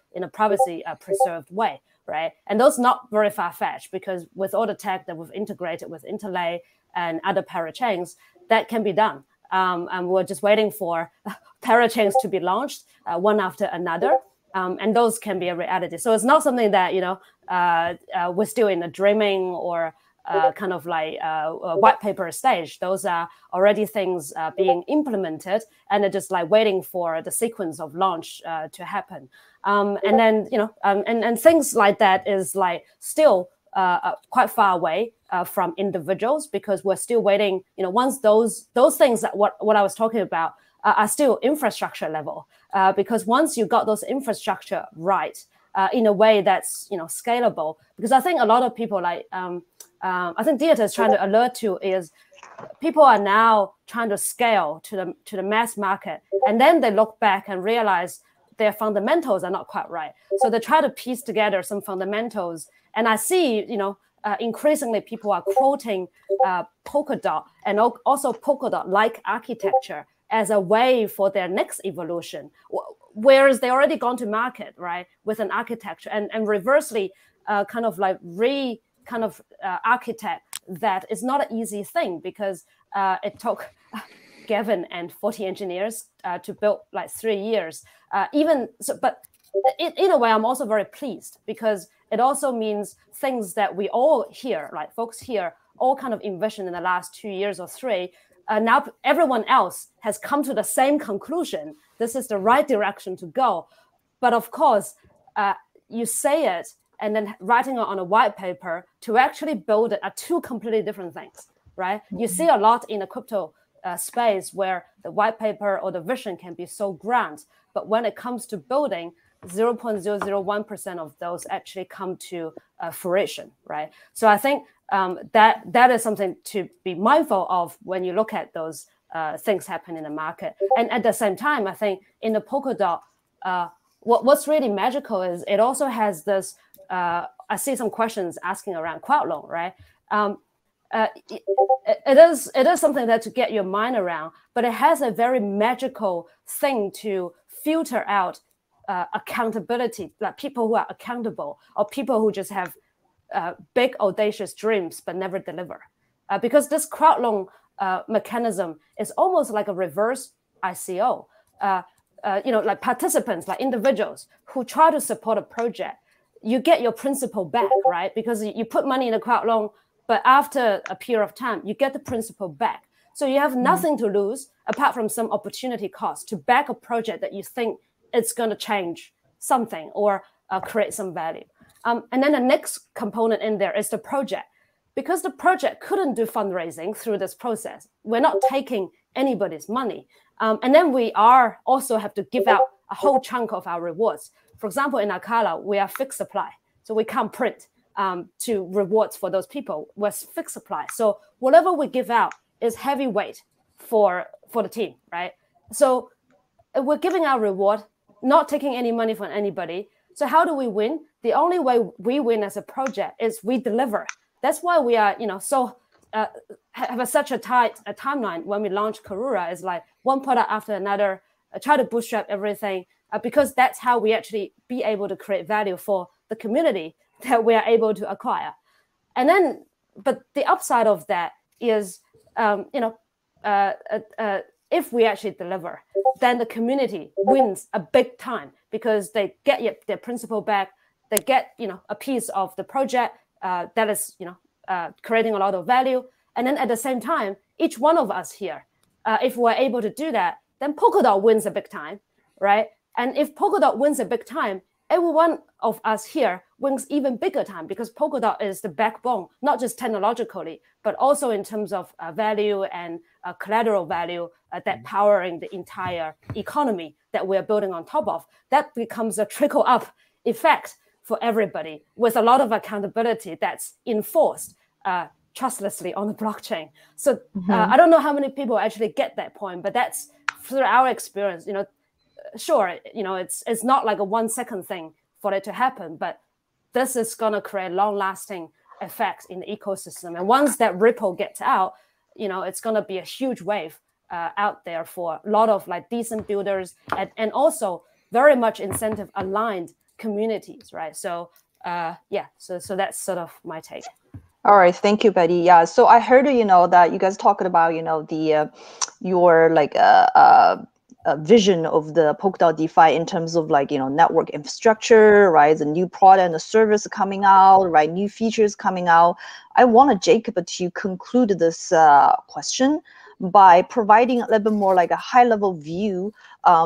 preserved way, right? And those not very far-fetched, because with all the tech that we've integrated with Interlay and other parachains, that can be done. And we're just waiting for parachains to be launched one after another. And those can be a reality. So it's not something that, we're still in a dreaming or kind of like a white paper stage. Those are already things being implemented, and they're just like waiting for the sequence of launch to happen. And then, and things like that is like still quite far away from individuals, because we're still waiting, once those things that what I was talking about are still infrastructure level, because once you got those infrastructure right in a way that's, scalable, because I think a lot of people like, I think Dieter is trying to alert to is people are now trying to scale to the mass market, and then they look back and realize their fundamentals are not quite right. So they try to piece together some fundamentals, and I see, increasingly people are quoting Polkadot and also Polkadot-like architecture as a way for their next evolution, whereas they already gone to market, right, with an architecture, and reversely kind of like architect that is not an easy thing, because it took Gavin and 40 engineers to build like 3 years. But in a way, I'm also very pleased, because it also means things that we all here, like folks here, all kind of envisioned in the last 2 years or 3. Now everyone else has come to the same conclusion. This is the right direction to go. But of course, you say it, and then writing it on a white paper to actually build it are 2 completely different things, right? You see a lot in the crypto space where the white paper or the vision can be so grand, but when it comes to building, 0.001% of those actually come to fruition, right? So I think that is something to be mindful of when you look at those things happen in the market. And at the same time, I think in the Polkadot, what's really magical is it also has this, I see some questions asking around crowd loan, right? It is something that to get your mind around, but it has a very magical thing to filter out accountability, like people who are accountable, or people who just have big audacious dreams but never deliver. Because this crowd loan mechanism is almost like a reverse ICO. Like participants, like individuals who try to support a project, you get your principal back, right? Because you put money in a crowd loan, but after a period of time, you get the principal back. So you have nothing to lose apart from some opportunity cost to back a project that you think it's going to change something or create some value. And then the next component in there is the project. Because the project couldn't do fundraising through this process, we're not taking anybody's money. And then we also have to give out a whole chunk of our rewards. For example, in Akala, we are fixed supply. So we can't print to rewards for those people. We're fixed supply. So whatever we give out is heavyweight for the team, right? So we're giving our reward, not taking any money from anybody. So how do we win? The only way we win as a project is we deliver. That's why we are, have such a tight timeline when we launch Karura. Is like one product after another, try to bootstrap everything, because that's how we actually be able to create value for the community that we are able to acquire. And then, but the upside of that is, if we actually deliver, then the community wins a big time, because they get their principal back, they get, a piece of the project that is, creating a lot of value. And then at the same time, each one of us here, if we're able to do that, then Polkadot wins a big time, right? And if Polkadot wins a big time, every one of us here wins even bigger time, because Polkadot is the backbone, not just technologically, but also in terms of value and collateral value that powering the entire economy that we're building on top of. That becomes a trickle-up effect for everybody, with a lot of accountability that's enforced trustlessly on the blockchain. So I don't know how many people actually get that point, but that's through our experience. Sure, it's not like a 1 second thing for it to happen, but this is going to create long-lasting effects in the ecosystem. And once that ripple gets out, it's going to be a huge wave out there for a lot of like decent builders and also very much incentive aligned communities, right? So so that's sort of my take. All right, thank you, Betty. Yeah, so I heard that you guys talking about your like vision of the Polkadot DeFi in terms of like network infrastructure, right? The new product and the service coming out, right? New features coming out. I wanted Jacob to conclude this question by providing a little bit more like a high level view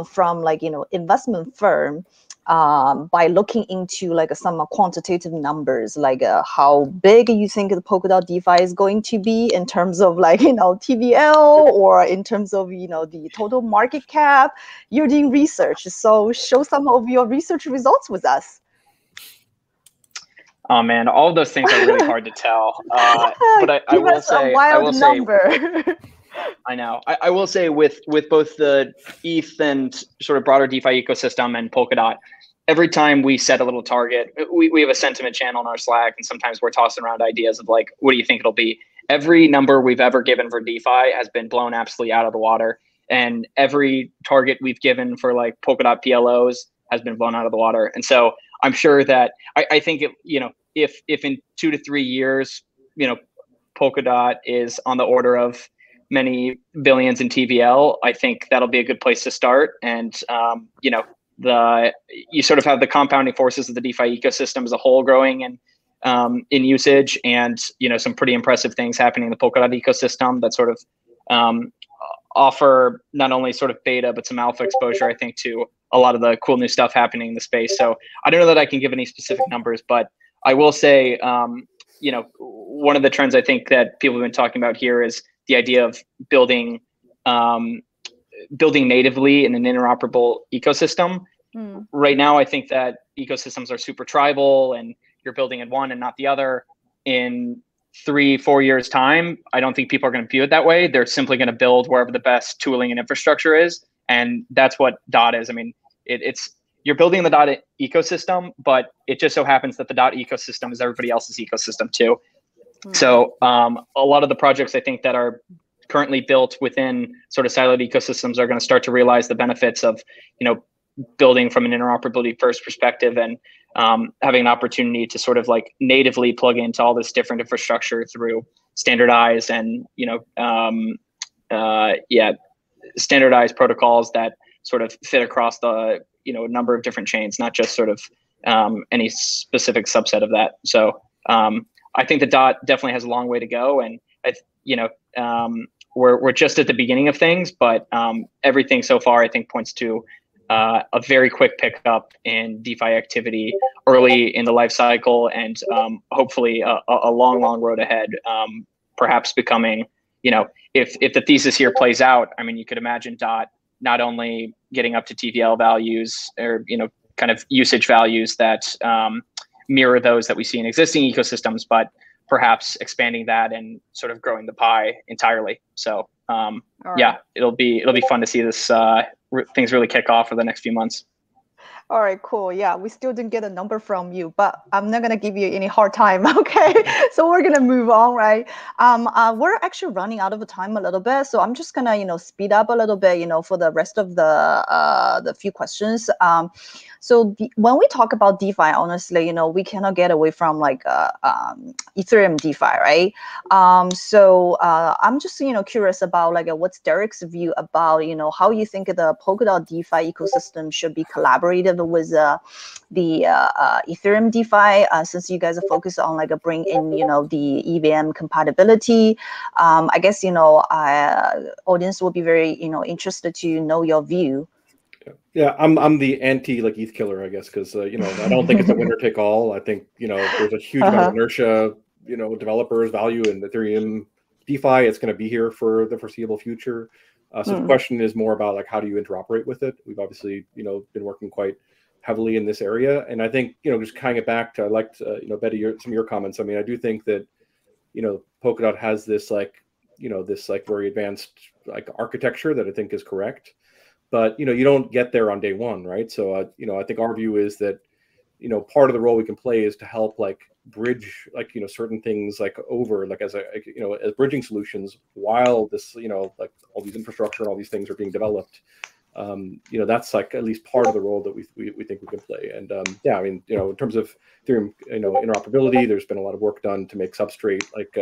from like investment firm. By looking into like some quantitative numbers, like how big you think the Polkadot DeFi is going to be in terms of like TVL, or in terms of the total market cap. You're doing research, so show some of your research results with us. Oh man, all of those things are really hard to tell. But I will say, number. I know. I will say with both the ETH and sort of broader DeFi ecosystem and Polkadot, every time we set a little target, we have a sentiment channel on our Slack, and sometimes we're tossing around ideas of like, what do you think it'll be? Every number we've ever given for DeFi has been blown absolutely out of the water. And every target we've given for like Polkadot PLOs has been blown out of the water. And so I'm sure that I think if in 2 to 3 years, Polkadot is on the order of many billions in TVL, I think that'll be a good place to start. And you sort of have the compounding forces of the DeFi ecosystem as a whole growing and in usage, and some pretty impressive things happening in the Polkadot ecosystem that sort of offer not only sort of beta but some alpha exposure, I think, to a lot of the cool new stuff happening in the space. So I don't know that I can give any specific numbers, but I will say one of the trends I think that people have been talking about here is the idea of building natively in an interoperable ecosystem. Right now, I think that ecosystems are super tribal and you're building in one and not the other. In 3-4 years time, I don't think people are going to view it that way. They're simply going to build wherever the best tooling and infrastructure is. And that's what DOT is. I mean, you're building the DOT ecosystem, but it just so happens that the DOT ecosystem is everybody else's ecosystem too. So a lot of the projects I think that are currently built within sort of siloed ecosystems are going to start to realize the benefits of, building from an interoperability first perspective and having an opportunity to sort of like natively plug into all this different infrastructure through standardized and, standardized protocols that sort of fit across the, a number of different chains, not just sort of any specific subset of that. So I think the DOT definitely has a long way to go. And, we're just at the beginning of things, but everything so far, I think, points to a very quick pickup in DeFi activity early in the life cycle, and hopefully a long road ahead, perhaps becoming, if the thesis here plays out, I mean, you could imagine DOT not only getting up to TVL values or, kind of usage values that mirror those that we see in existing ecosystems, but perhaps expanding that and sort of growing the pie entirely. So yeah, it'll be fun to see this things really kick off for the next few months. All right, cool. Yeah, we still didn't get a number from you, but I'm not gonna give you any hard time. Okay, so we're gonna move on, right? We're actually running out of time a little bit, so I'm just gonna speed up a little bit, for the rest of the few questions. So when we talk about DeFi, honestly, we cannot get away from like Ethereum DeFi, right? So I'm just curious about like what's Derek's view about how you think the Polkadot DeFi ecosystem should be collaborative with the Ethereum DeFi, since you guys are focused on like bring in, the EVM compatibility. I guess, audience will be very, interested to know your view. Yeah, I'm the anti like ETH killer, I guess, because I don't think it's a winner take all. I think there's a huge amount of inertia. Developers value in Ethereum DeFi. It's going to be here for the foreseeable future. So the question is more about like how do you interoperate with it? We've obviously been working quite heavily in this area, and I think just tying it back to I liked Betty some of your comments. I mean, I do think that Polkadot has this this very advanced like architecture that I think is correct. But you don't get there on day one, right? So I think our view is that part of the role we can play is to help like bridge like certain things like over like as as bridging solutions while this like all these infrastructure and all these things are being developed. That's like at least part of the role that we think we can play. And yeah, I mean in terms of Ethereum interoperability, there's been a lot of work done to make Substrate like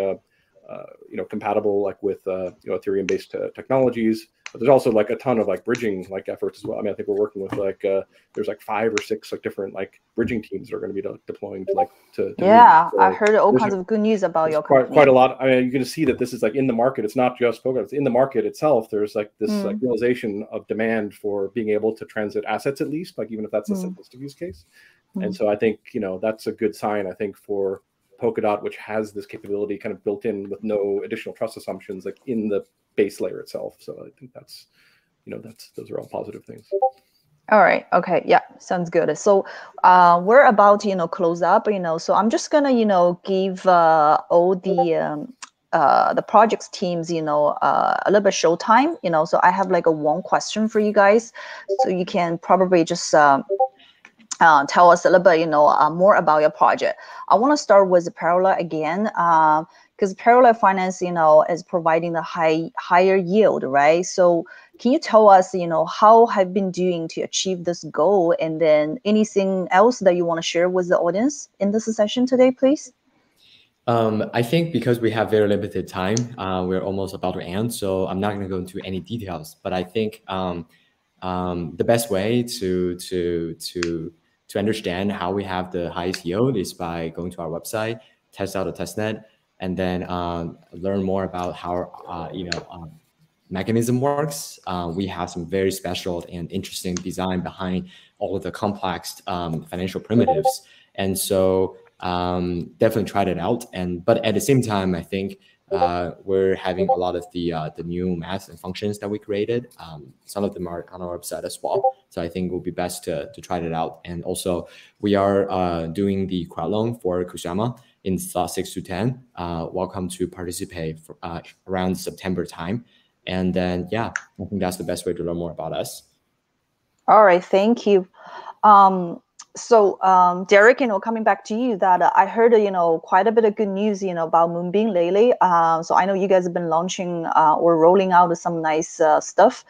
compatible like with Ethereum based technologies. But there's also like a ton of like bridging like efforts as well. I mean, I think we're working with like there's like 5 or 6 like different like bridging teams that are going to be deploying to yeah. So I heard all kinds of good news about your company. Quite a lot. I mean, you're going to see that this is like in the market. It's not just Polkadot. It's in the market itself. There's like this like realization of demand for being able to transit assets at least, like even if that's a simplistic use case. And so I think that's a good sign. I think for Polkadot, which has this capability kind of built in with no additional trust assumptions, like in the base layer itself. So I think that's those are all positive things. All right. Okay. Yeah. Sounds good. So we're about to close up. So I'm just gonna give all the projects teams a little bit show time. So I have like one question for you guys, so you can probably just tell us a little bit more about your project. I want to start with Parallel again. Because parallel finance, is providing the higher yield, right? So can you tell us, how have been doing to achieve this goal, and then anything else that you want to share with the audience in this session today, please? I think because we have very limited time, we're almost about to end, so I'm not going to go into any details. But I think the best way to understand how we have the highest yield is by going to our website, test out a testnet, and then learn more about how mechanism works. We have some very special and interesting design behind all of the complex financial primitives, and so definitely tried it out. But at the same time, I think we're having a lot of the new math and functions that we created. Some of them are on our website as well. So I think it will be best to try it out. And also, we are doing the crowd loan for Kusama in slot 6 to 10. Welcome to participate for, around September time. And then, yeah, I think that's the best way to learn more about us. All right, thank you. So Derek, coming back to you, that I heard, quite a bit of good news, about Moonbeam lately. So I know you guys have been launching or rolling out some nice stuff.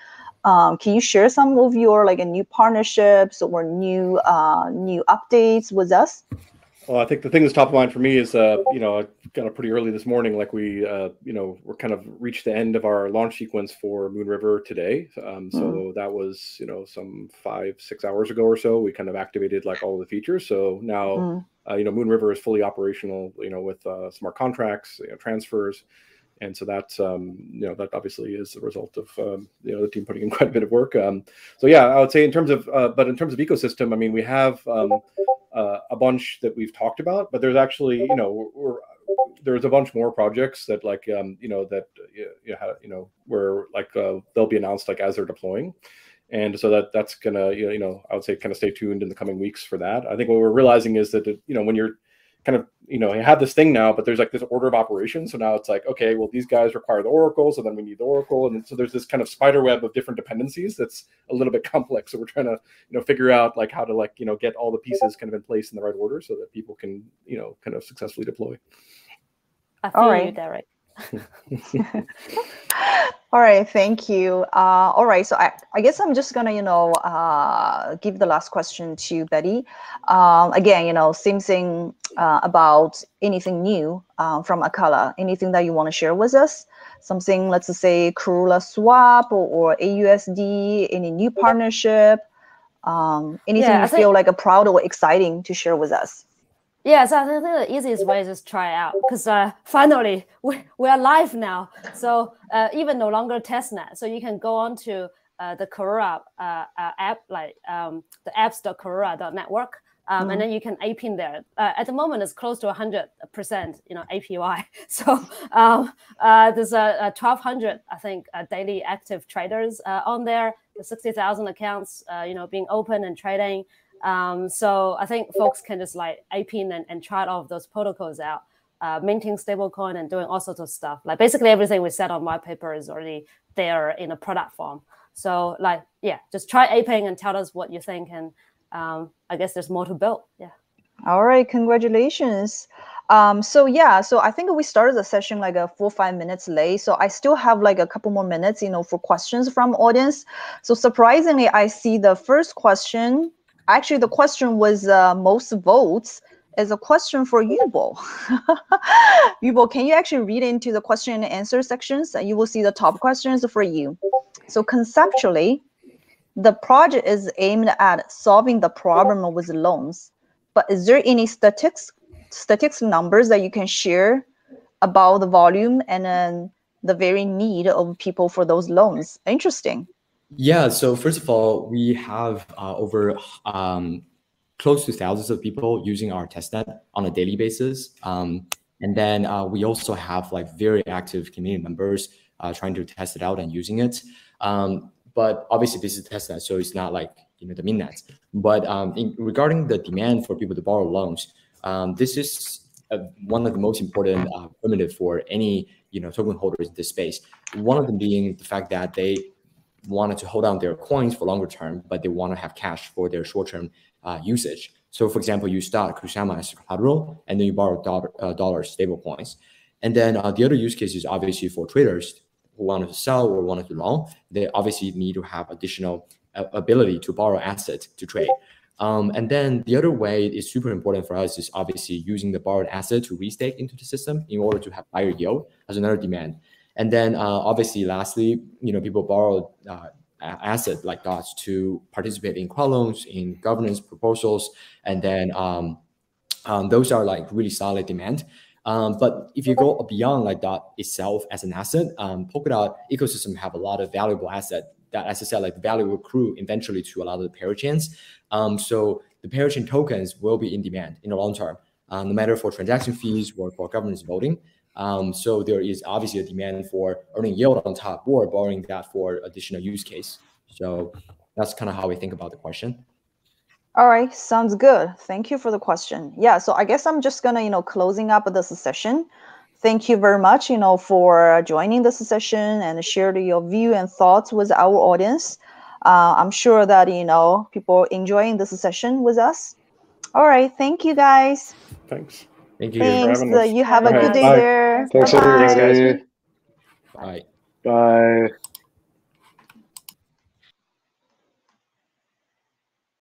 Can you share some of your new partnerships or new updates with us? Well, I think the thing that's top of mind for me is, I got up pretty early this morning. Like we're kind of reached the end of our launch sequence for Moon River today. So that was, some 5-6 hours ago or so. We kind of activated like all the features. So now, Moon River is fully operational, with smart contracts, transfers. And so that's, that obviously is a result of, the team putting in quite a bit of work. So yeah, I would say in terms of ecosystem, I mean, we have a bunch that we've talked about, but there's actually, there's a bunch more projects that where like they'll be announced like as they're deploying. And so that's gonna, I would say kind of stay tuned in the coming weeks for that. I think what we're realizing is that, when you're kind of, you have this thing now, but there's like this order of operations. So now it's like, okay, well, these guys require the Oracle, so then we need the Oracle. And so there's this kind of spider web of different dependencies that's a little bit complex. So we're trying to, figure out like how to get all the pieces kind of in place in the right order so that people can, kind of successfully deploy. I feel you, Derek. All right, thank you. All right, so I guess I'm just gonna, give the last question to Betty. Again, same thing about anything new from Acala. Anything that you want to share with us? Something, let's say, Karula swap or AUSD. Any new partnership? Anything you feel like a proud or exciting to share with us? Yeah, so I think the easiest way is just try it out, because finally we are live now. So even no longer testnet. So you can go on to the Karura app, like the apps.karura.network, and then you can ape in there. At the moment, it's close to 100%, APY. So there's 1,200, I think, daily active traders on there. There's 60,000 accounts, being open and trading. So I think folks can just like ape in and try all of those protocols out, minting stablecoin and doing all sorts of stuff. Like basically everything we said on my paper is already there in a product form. So like, yeah, just try aping and tell us what you think. And I guess there's more to build. Yeah. All right. Congratulations. So I think we started the session like 4 or 5 minutes late. So I still have like a couple more minutes, for questions from audience. So surprisingly, I see the first question. Actually, the question was most votes is a question for Yubo. Yubo, can you actually read into the question and answer sections? You will see the top questions for you. So conceptually, the project is aimed at solving the problem with loans. But is there any statistics numbers that you can share about the volume and then the very need of people for those loans? Interesting. Yeah, so first of all, we have over close to thousands of people using our testnet on a daily basis. And then we also have like very active community members trying to test it out and using it. But obviously this is testnet, so it's not like the mainnet. But regarding the demand for people to borrow loans, this is one of the most important primitive for any token holders in this space. One of them being the fact that they wanted to hold on their coins for longer term, but they want to have cash for their short-term usage. So for example, you start Kusama as collateral, and then you borrow dollar stable coins. And then the other use case is obviously for traders who wanted to sell or wanted to loan. They obviously need to have additional ability to borrow asset to trade. And then the other way is super important for us is obviously using the borrowed asset to restake into the system in order to have higher yield as another demand. And then obviously, lastly, people borrow assets like DOTs to participate in crowd loans, in governance proposals, and then those are like really solid demand. But if you go beyond like DOT itself as an asset, Polkadot ecosystem have a lot of valuable asset that, as I said, like the value will accrue eventually to a lot of the parachains. So the parachain tokens will be in demand in the long term, no matter for transaction fees or for governance voting. So there is obviously a demand for earning yield on top or borrowing that for additional use case. So that's kind of how we think about the question. All right, sounds good. Thank you for the question. Yeah, so I guess I'm just gonna, closing up this session. Thank you very much, for joining this session and sharing your view and thoughts with our audience. I'm sure that, people enjoying this session with us. All right, thank you guys. Thanks. Thank you. Thanks. You have a good day Bye. there. Thanks, Bye-bye. everybody. Bye. Bye.